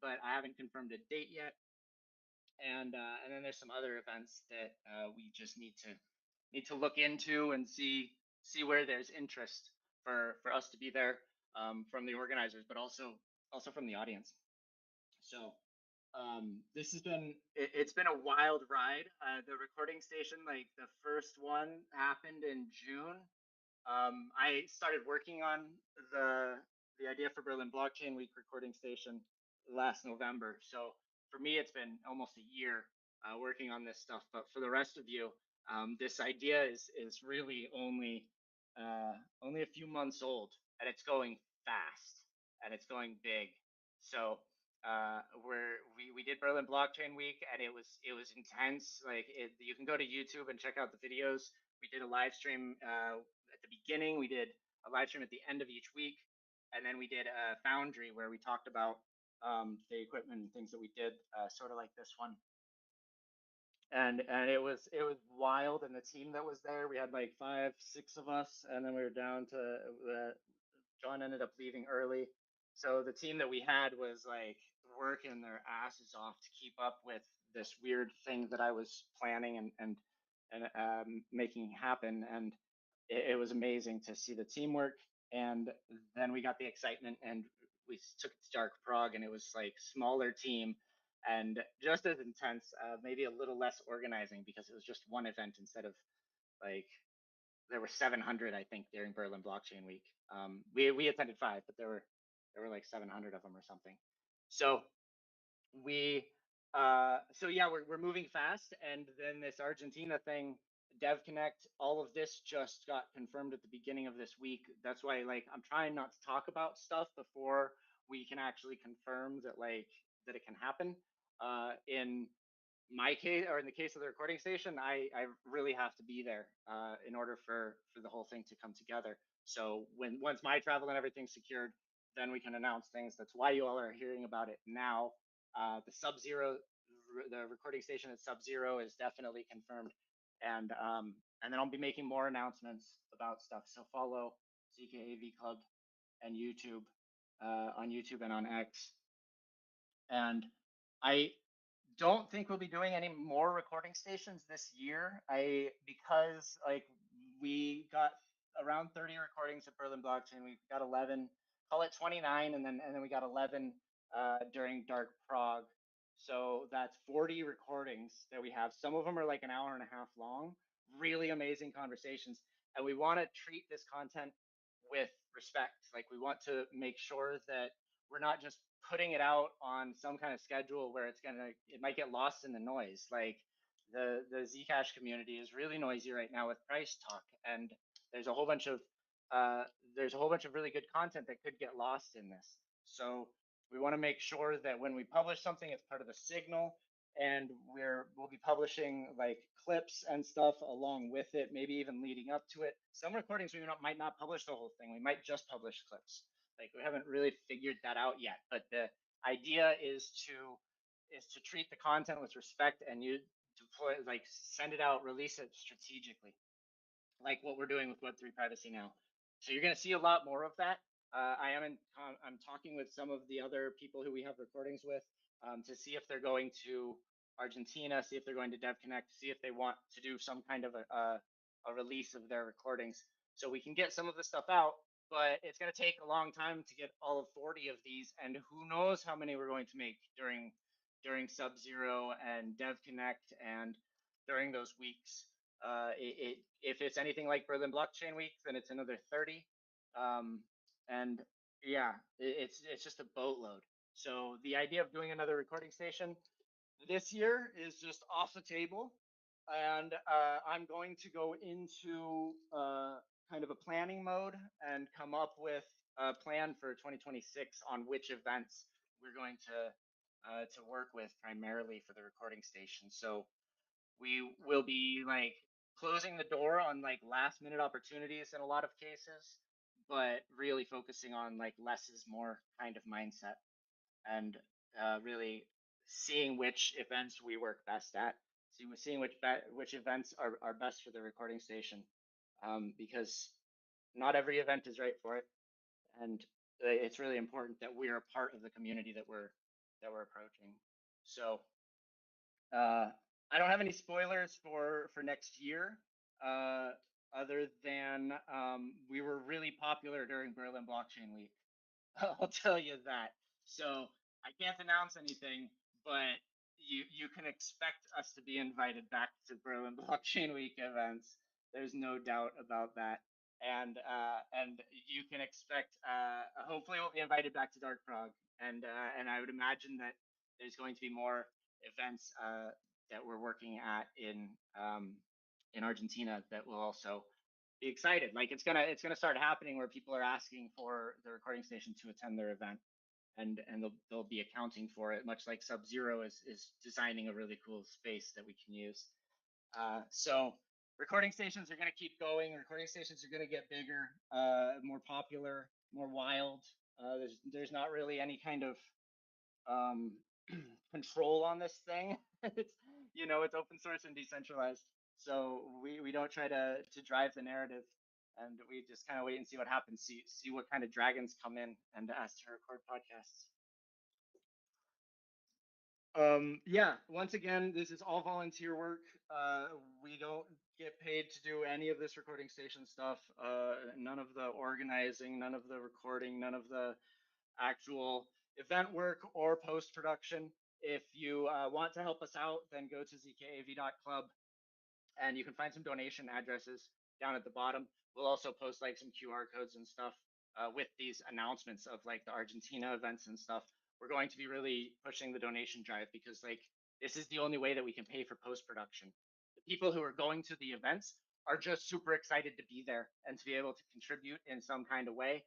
but I haven't confirmed a date yet. And then there's some other events that we just need to look into and see where there's interest for us to be there, from the organizers, but also from the audience. So This has been it's been a wild ride. The recording station, like the first one, happened in June. I started working on the idea for Berlin Blockchain Week recording station last November. So for me, it's been almost a year working on this stuff. But for the rest of you, this idea is really only a few months old, and it's going fast and it's going big. So we did Berlin Blockchain Week, and it was intense. Like you can go to YouTube and check out the videos. We did a live stream at the beginning. We did a live stream at the end of each week, and then we did a Foundry where we talked about the equipment and things that we did, sort of like this one. And it was wild. And the team that was there, we had like 5, 6 of us, and then we were down to John ended up leaving early. So the team that we had was like working their asses off to keep up with this weird thing that I was planning and making happen. And it was amazing to see the teamwork. And then we got the excitement, and we took it to Dark Prague, and it was like smaller team and just as intense, maybe a little less organizing because it was just one event instead of like there were 700, I think, during Berlin Blockchain Week. We attended 5, but there were like 700 of them or something. So we so yeah, we're moving fast. And then this Argentina thing, Dev Connect, all of this just got confirmed at the beginning of this week. That's why like I'm trying not to talk about stuff before we can actually confirm that that it can happen. In my case, or in the case of the recording station, I really have to be there in order for the whole thing to come together. So once my travel and everything's secured, then we can announce things. That's why you all are hearing about it now. The Sub-Zero, the recording station at Sub-Zero is definitely confirmed, and then I'll be making more announcements about stuff. So follow ZKAV Club and YouTube on YouTube and on X. And I don't think we'll be doing any more recording stations this year. Because like we got around 30 recordings at Berlin Blockchain. We got 11, call it 29, and then we got 11 during Dark Prague. So that's 40 recordings that we have. Some of them are like an hour and a half long, really amazing conversations. And we want to treat this content with respect. Like we want to make sure that we're not just putting it out on some kind of schedule where it might get lost in the noise. Like the Zcash community is really noisy right now with price talk, and there's a whole bunch of really good content that could get lost in this. So we want to make sure that when we publish something, it's part of the signal, and we'll be publishing like clips and stuff along with it, maybe even leading up to it. Some recordings might not publish the whole thing. We might just publish clips. Like we haven't really figured that out yet, but the idea is to treat the content with respect, and you deploy, like send it out, release it strategically, like what we're doing with Web3 privacy now. So you're going to see a lot more of that. I'm talking with some of the other people who we have recordings with to see if they're going to Argentina, see if they're going to Dev Connect, see if they want to do some kind of a release of their recordings, so we can get some of the stuff out. But it's going to take a long time to get all of 40 of these, and who knows how many we're going to make during Sub-Zero and Dev Connect and during those weeks. If it's anything like Berlin Blockchain Week, then it's another 30. And yeah, it's just a boatload. So the idea of doing another recording station this year is just off the table. And I'm going to go into kind of a planning mode and come up with a plan for 2026 on which events we're going to work with primarily for the recording station. So we will be like closing the door on like last minute opportunities in a lot of cases, but really focusing on like less is more kind of mindset, and really seeing which events we work best at, seeing which events are best for the recording station, because not every event is right for it, and it's really important that we are a part of the community that we're approaching. So I don't have any spoilers for next year, other than we were really popular during Berlin Blockchain Week. I'll tell you that. So I can't announce anything, but you can expect us to be invited back to Berlin Blockchain Week events. There's no doubt about that. And you can expect hopefully we'll be invited back to Dark Prague, and I would imagine that there's going to be more events that we're working at in Argentina that will also be excited. Like it's gonna start happening where people are asking for the recording station to attend their event, and they'll be accounting for it, much like Sub-Zero is designing a really cool space that we can use. So recording stations are going to keep going. Recording stations are going to get bigger, more popular, more wild. There's not really any kind of um, control on this thing. It's it's open source and decentralized. So we don't try to drive the narrative, and we just kind of wait and see what happens. See what kind of dragons come in and ask to record podcasts. Yeah, once again, this is all volunteer work. We don't get paid to do any of this recording station stuff. None of the organizing, none of the recording, none of the actual event work or post production. If you want to help us out, then go to zkav.club and you can find some donation addresses down at the bottom. We'll also post like some QR codes and stuff with these announcements of like the Argentina events and stuff. We're going to be really pushing the donation drive because like this is the only way that we can pay for post production. The people who are going to the events are just super excited to be there and to be able to contribute in some kind of way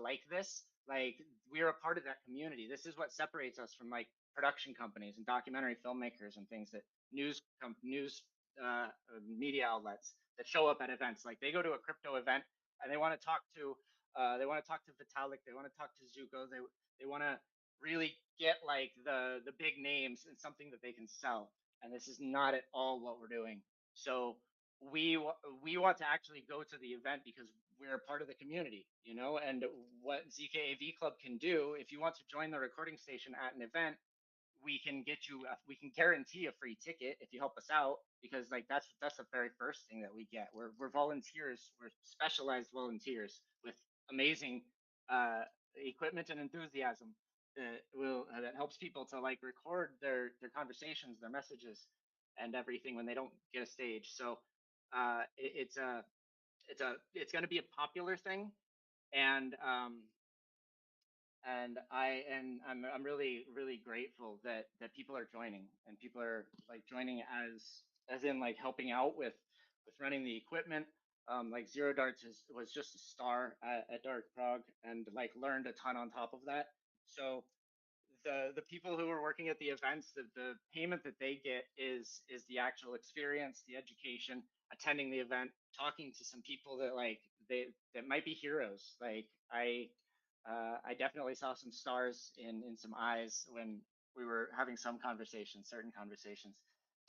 like this. Like we're a part of that community. This is what separates us from like production companies and documentary filmmakers and things that news media outlets that show up at events. Like they go to a crypto event and they want to talk to Vitalik, they want to talk to Zuko, they want to really get like the big names and something that they can sell. And this is not at all what we're doing. So we want to actually go to the event because we're a part of the community, and what ZKAV Club can do, if you want to join the recording station at an event, we can guarantee a free ticket if you help us out, because like that's the very first thing that we get. We're volunteers, we're specialized volunteers with amazing equipment and enthusiasm that helps people to like record their conversations, their messages, and everything when they don't get a stage. So it's going to be a popular thing, and I'm really grateful that people are joining, and people are like joining as in like helping out with running the equipment. Like Zero Darts was just a star at Dark Prague and like learned a ton on top of that. So the people who are working at the events, the payment that they get is the actual experience, the education, attending the event, talking to some people that like that might be heroes. Like I definitely saw some stars in some eyes when we were having some conversations, certain conversations.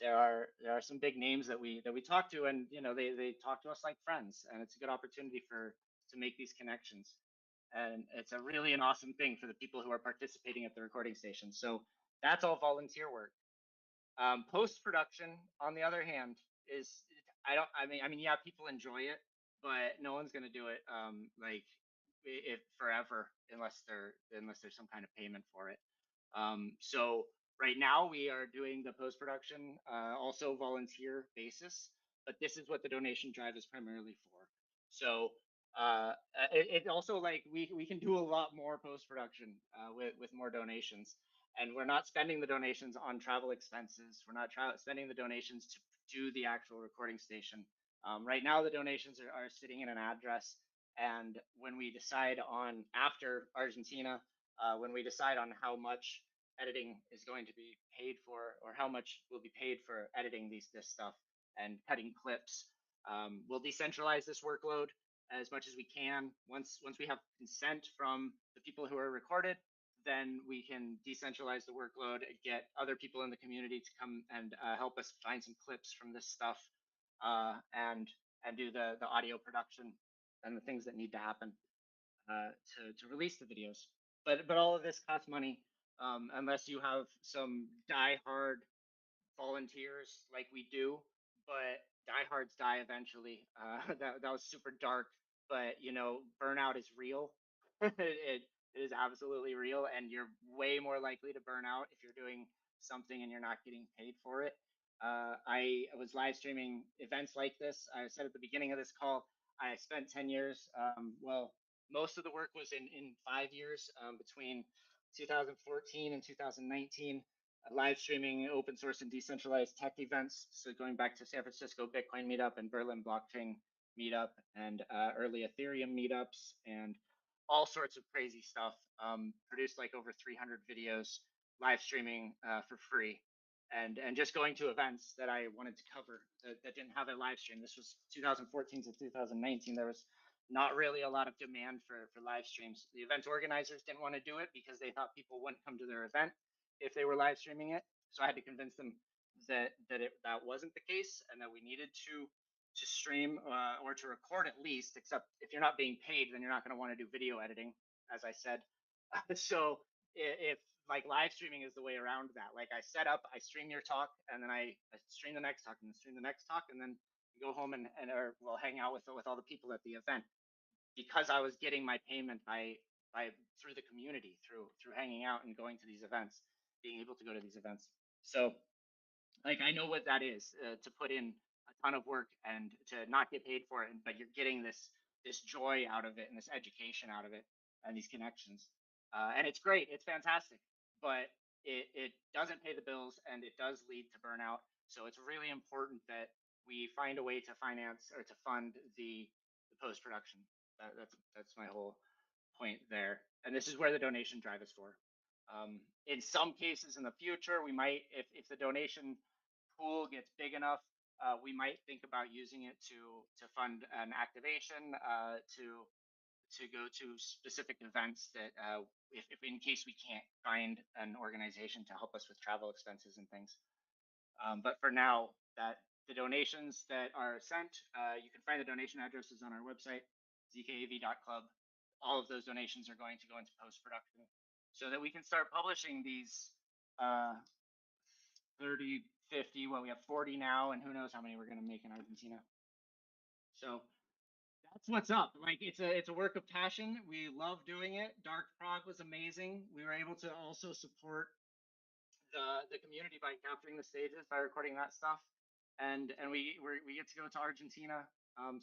There are some big names that we talk to, and they talk to us like friends, and it's a good opportunity to make these connections, and it's a really an awesome thing for the people who are participating at the recording station. So that's all volunteer work. Post production, on the other hand, is I mean, yeah, people enjoy it, but no one's gonna do it like if forever unless there's some kind of payment for it. So right now we are doing the post production also volunteer basis, but this is what the donation drive is primarily for. So it also like we can do a lot more post production with more donations, and we're not spending the donations on travel expenses. We're not spending the donations to do the actual recording station. Right now, the donations are sitting in an address, and when we decide on after Argentina, when we decide on how much editing is going to be paid for, or how much will be paid for editing this stuff and cutting clips, we'll decentralize this workload as much as we can. Once we have consent from the people who are recorded, then we can decentralize the workload, get other people in the community to come and help us find some clips from this stuff, and do the audio production and the things that need to happen to release the videos. But all of this costs money, unless you have some diehard volunteers like we do. But diehards die eventually. That was super dark, but burnout is real. it is absolutely real, and you're way more likely to burn out if you're doing something and you're not getting paid for it. I was live streaming events like this. I said at the beginning of this call, I spent 10 years. Well, most of the work was in 5 years between 2014 and 2019, live streaming open source and decentralized tech events. So going back to San Francisco Bitcoin meetup and Berlin blockchain meetup and early Ethereum meetups and all sorts of crazy stuff. Produced like over 300 videos, live streaming for free, and just going to events that I wanted to cover that didn't have a live stream. This was 2014 to 2019. There was not really a lot of demand for live streams. The event organizers didn't want to do it because they thought people wouldn't come to their event if they were live streaming it. So I had to convince them that that wasn't the case and that we needed to stream or to record at least, except if you're not being paid, then you're not going to want to do video editing, as I said. So if like live streaming is the way around that, like I set up, I stream your talk, and then I stream the next talk, and then stream the next talk, and then go home and or we'll hang out with all the people at the event, because I was getting my payment by through the community, through hanging out and going to these events, being able to go to these events. So like I know what that is, to put in a ton of work and to not get paid for it, but you're getting this joy out of it and this education out of it and these connections, and it's great, it's fantastic, but it doesn't pay the bills and it does lead to burnout. So it's really important that we find a way to finance or to fund the post production. That's my whole point there, and this is where the donation drive is for. In some cases in the future, we might, if the donation pool gets big enough, we might think about using it to fund an activation, to go to specific events that, if in case we can't find an organization to help us with travel expenses and things. But for now, that the donations that are sent, you can find the donation addresses on our website, zkav.club. All of those donations are going to go into post-production so that we can start publishing these 30, 50, well, we have 40 now, and who knows how many we're going to make in Argentina. So that's what's up. Like it's a work of passion. We love doing it. Dark Prague was amazing. We were able to also support the community by capturing the stages, by recording that stuff, and we get to go to Argentina,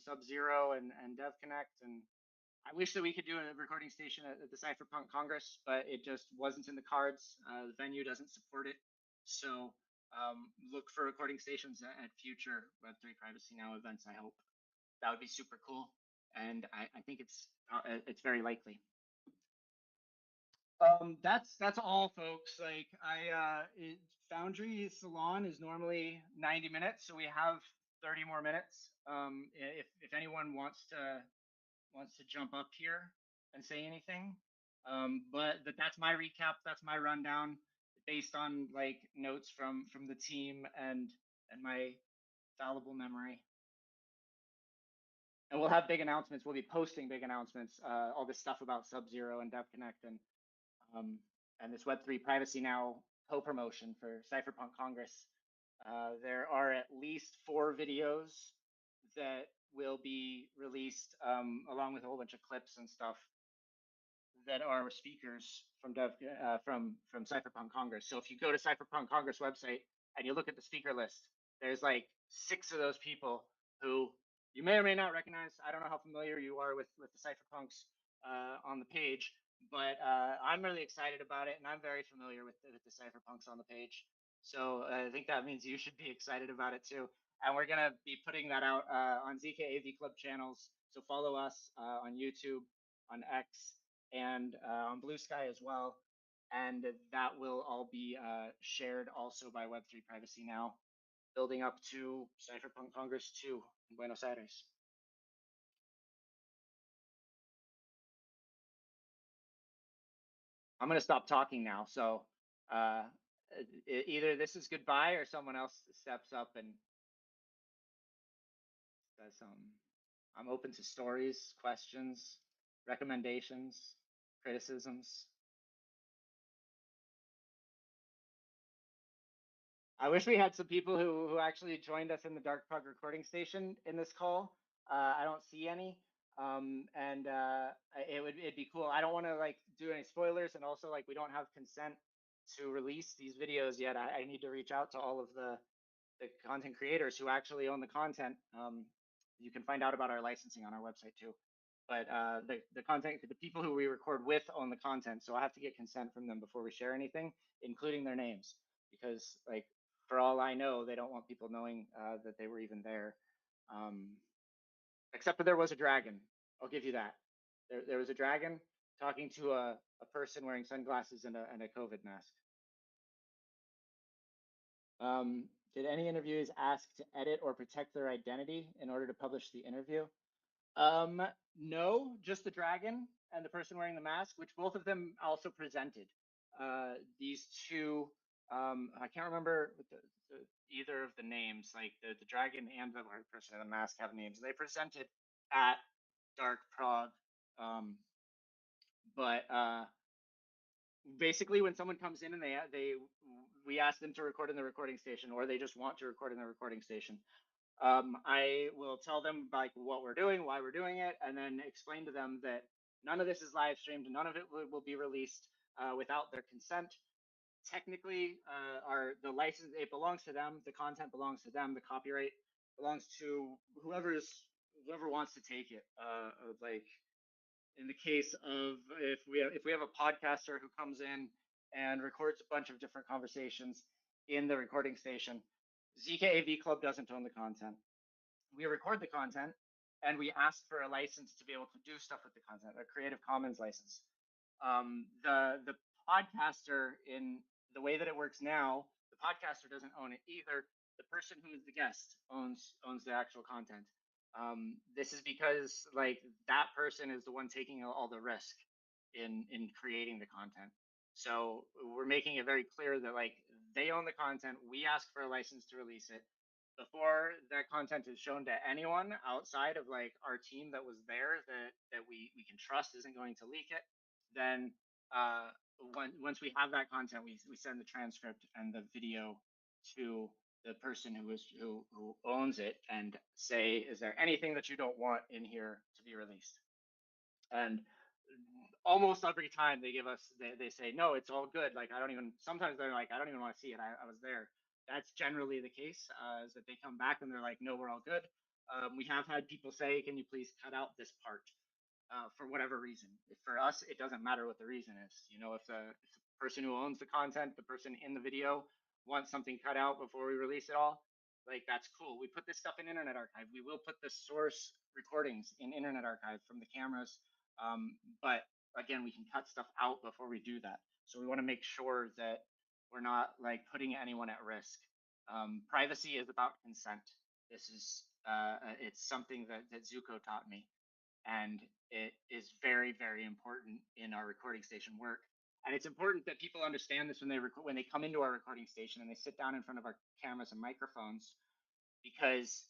Sub-Zero and DevConnect, and I wish that we could do a recording station at the Cypherpunk Congress, but it just wasn't in the cards. The venue doesn't support it, so look for recording stations at future Web3 Privacy Now events. I hope that would be super cool, and I think it's very likely. That's all, folks. Like Foundry Salon is normally 90 minutes, so we have 30 more minutes. If anyone wants to jump up here and say anything, but that's my recap. That's my rundown based on like notes from the team and my fallible memory. And we'll have big announcements. We'll be posting big announcements. All this stuff about Sub-Zero and DevConnect and this Web3 Privacy Now co-promotion for Cypherpunk Congress. There are at least 4 videos that will be released, along with a whole bunch of clips and stuff that are speakers from Cypherpunk Congress. So if you go to Cypherpunk Congress website and you look at the speaker list, there's like 6 of those people who you may or may not recognize. I don't know how familiar you are with the Cypherpunks on the page, but I'm really excited about it, and I'm very familiar with the Cypherpunks on the page. So I think that means you should be excited about it too. And we're gonna be putting that out on ZKAV Club channels. So follow us on YouTube, on X, and on Blue Sky as well. And that will all be shared also by Web3 Privacy Now, building up to Cypherpunk Congress 2 in Buenos Aires. I'm going to stop talking now. So either this is goodbye or someone else steps up and says something. I'm open to stories, questions, recommendations, criticisms. I wish we had some people who actually joined us in the Dark Prague recording station in this call. I don't see any, and it'd be cool. I don't want to like do any spoilers, and also like we don't have consent to release these videos yet. I need to reach out to all of the content creators who actually own the content. You can find out about our licensing on our website too. But the people who we record with own the content, so I have to get consent from them before we share anything, including their names, because like for all I know, they don't want people knowing that they were even there. Except for there was a dragon. I'll give you that. There was a dragon talking to a person wearing sunglasses and a COVID mask. Did any interviewees ask to edit or protect their identity in order to publish the interview? No, just the dragon and the person wearing the mask, which both of them also presented. These two, I can't remember either of the names, like the dragon and the person in the mask have names. They presented at Dark Prague. But basically when someone comes in and we ask them to record in the recording station, or they just want to record in the recording station, I will tell them like what we're doing, why we're doing it, and then explain to them that none of this is live streamed, none of it will be released without their consent. Technically, the license, it belongs to them, the content belongs to them, the copyright belongs to whoever wants to take it. Like in the case of if we have a podcaster who comes in and records a bunch of different conversations in the recording station, ZKAV Club doesn't own the content. We record the content and we ask for a license to be able to do stuff with the content, a Creative Commons license. The podcaster, in the way that it works now, the podcaster doesn't own it either. The person who is the guest owns the actual content. This is because like that person is the one taking all the risk in creating the content. So we're making it very clear that like they own the content. We ask for a license to release it. Before that content is shown to anyone outside of like our team that was there, that we can trust isn't going to leak it, then once we have that content, we send the transcript and the video to the person who owns it and say, is there anything that you don't want in here to be released? And almost every time they give us, they say, no, it's all good. Like, sometimes they're like, I don't even want to see it. I was there. That's generally the case, is that they come back and they're like, no, we're all good. We have had people say, can you please cut out this part? For whatever reason. For us, it doesn't matter what the reason is. You know, if the person who owns the content, the person in the video, wants something cut out before we release it all, like that's cool. We put this stuff in Internet Archive. We will put the source recordings in Internet Archive from the cameras. But again, we can cut stuff out before we do that. So we want to make sure that we're not like putting anyone at risk. Privacy is about consent. This is it's something that Zuko taught me, and it is very, very important in our recording station work. And it's important that people understand this when they come into our recording station and they sit down in front of our cameras and microphones, because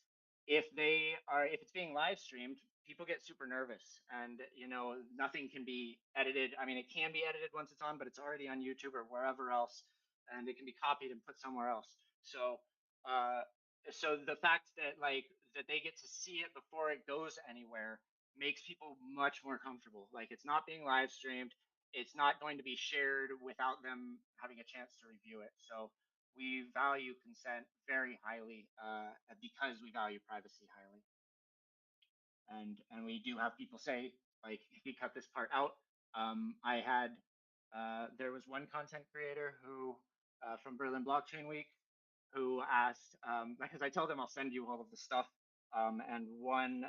if it's being live streamed, people get super nervous, and you know nothing can be edited. I mean, it can be edited once it's on, but it's already on YouTube or wherever else, and it can be copied and put somewhere else. So so the fact that that they get to see it before it goes anywhere makes people much more comfortable. Like, it's not being live streamed, it's not going to be shared without them having a chance to review it. So we value consent very highly, because we value privacy highly. And we do have people say, like, if you cut this part out. There was one content creator who, from Berlin Blockchain Week, who asked, because I told them I'll send you all of the stuff, and one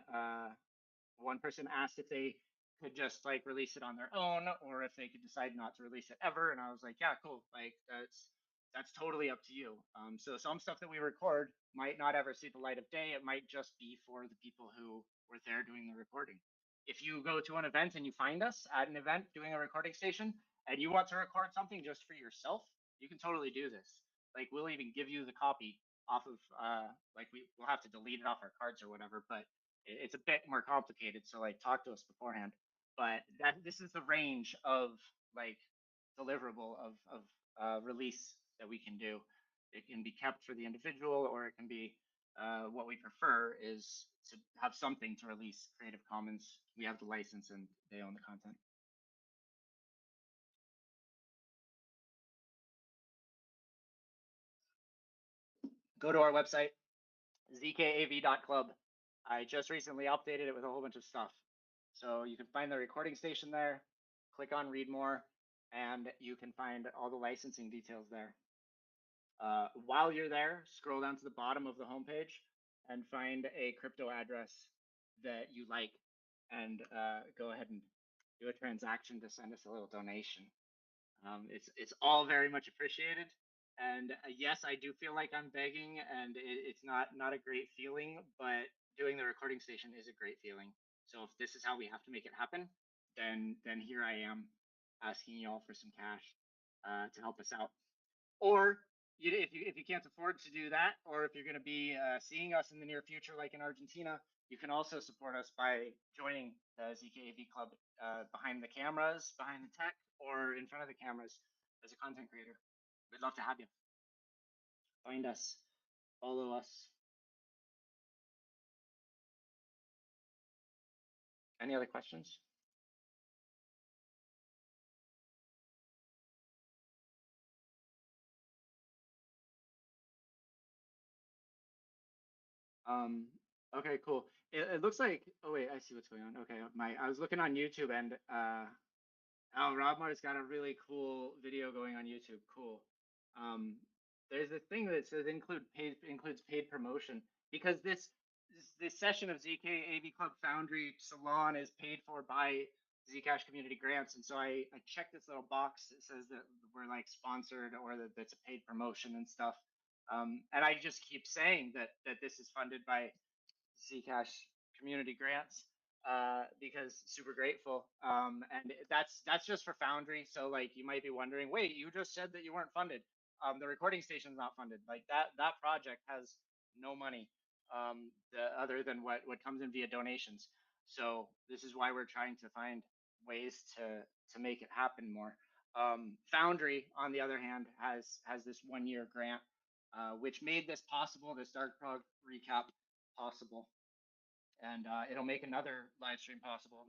person asked if they could just like release it on their own, or if they could decide not to release it ever. And I was like, yeah, cool. Like, that's totally up to you. So some stuff that we record might not ever see the light of day. It might just be for the people who were there doing the recording. If you go to an event and you find us at an event doing a recording station and you want to record something just for yourself, you can totally do this. Like, we'll even give you the copy off of we'll have to delete it off our cards or whatever, but it's a bit more complicated. So like, talk to us beforehand. But this is the range of like deliverable of release that we can do. It can be kept for the individual, or it can be what we prefer is to have something to release Creative Commons. We have the license and they own the content. go to our website, ZKAV.club. I just recently updated it with a whole bunch of stuff. So you can find the recording station there, click on read more, and you can find all the licensing details there. While you're there, scroll down to the bottom of the homepage and find a crypto address that you like, and go ahead and do a transaction to send us a little donation. It's all very much appreciated. And yes, I do feel like I'm begging, and it's not a great feeling, but doing the recording station is a great feeling. So if this is how we have to make it happen, then here I am asking you all for some cash to help us out. Or if you can't afford to do that, or if you're going to be seeing us in the near future, like in Argentina, you can also support us by joining the ZKAV Club behind the cameras, behind the tech, or in front of the cameras as a content creator. We'd love to have you. Find us, follow us. Any other questions? Okay, cool. It looks like, oh wait, I see what's going on. Okay, I was looking on YouTube, and oh, Robmar's got a really cool video going on YouTube. Cool. There's a thing that says includes paid promotion, because this session of ZKAV Club Foundry Salon is paid for by Zcash community grants, and so I checked this little box that says that we're like sponsored, or that that's a paid promotion and stuff. And I just keep saying that this is funded by Zcash community grants, because super grateful. And that's just for Foundry. So like you might be wondering, wait, you just said that you weren't funded. The recording station's not funded. Like that project has no money, other than what comes in via donations. So this is why we're trying to find ways to make it happen more. Foundry, on the other hand, has this 1-year grant, which made this possible, this Dark Prague recap possible, and it'll make another live stream possible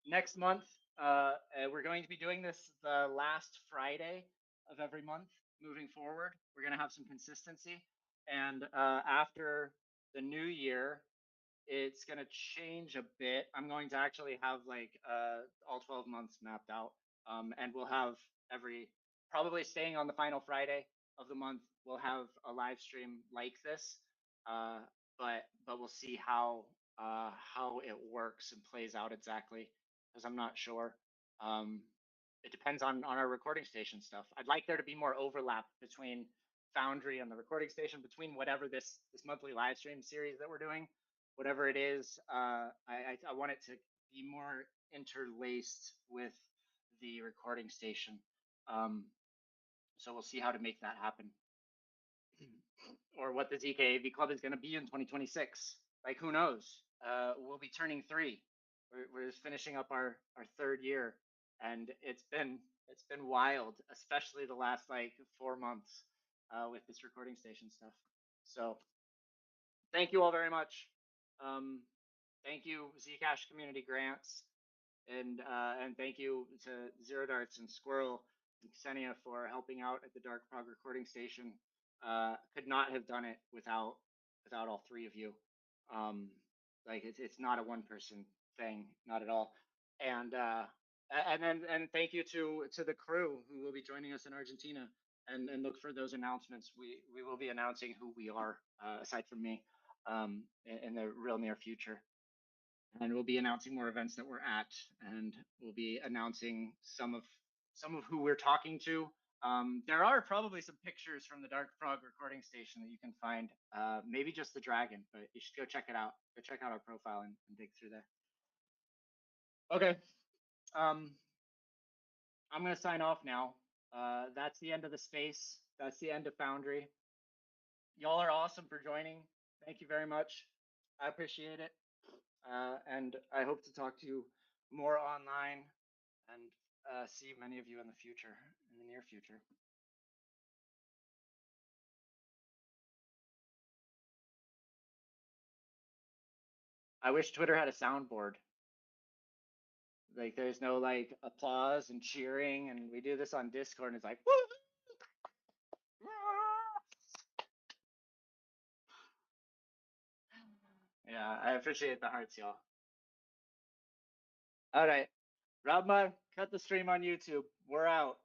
next month. We're going to be doing this the last Friday of every month moving forward. We're going to have some consistency, and after the new year, it's going to change a bit. I'm going to actually have like all 12 months mapped out, and we'll have probably staying on the final Friday of the month, we'll have a live stream like this. But we'll see how it works and plays out exactly, because I'm not sure. It depends on our recording station stuff. I'd like there to be more overlap between Foundry and the recording station, between whatever this monthly live stream series that we're doing, whatever it is. I want it to be more interlaced with the recording station. So we'll see how to make that happen, or what the ZKAV Club is going to be in 2026. Like, who knows? We'll be turning 3. We're just finishing up our 3rd year, and it's been wild, especially the last like 4 months with this recording station stuff. So thank you all very much. Thank you, Zcash Community Grants, and thank you to Zero Darts and Squirrel and Ksenia for helping out at the Dark Prague recording station. Could not have done it without all 3 of you. Like it's not a 1-person thing, not at all. And then thank you to the crew who will be joining us in Argentina, and look for those announcements. We will be announcing who we are, aside from me, in the real near future. And we'll be announcing more events that we're at, and we'll be announcing some of who we're talking to. There are probably some pictures from the Dark Prague recording station that you can find. Maybe just the dragon, but you should go check it out. Go check out our profile and dig through there. Okay. I'm gonna sign off now. That's the end of the space. That's the end of Foundry. Y'all are awesome for joining. Thank you very much. I appreciate it. And I hope to talk to you more online, and see many of you in the future, in the near future. I wish Twitter had a soundboard. Like there's no like applause and cheering, and we do this on Discord and it's like, woo! Yeah, I appreciate the hearts, y'all. All right. Rabma, cut the stream on YouTube. We're out.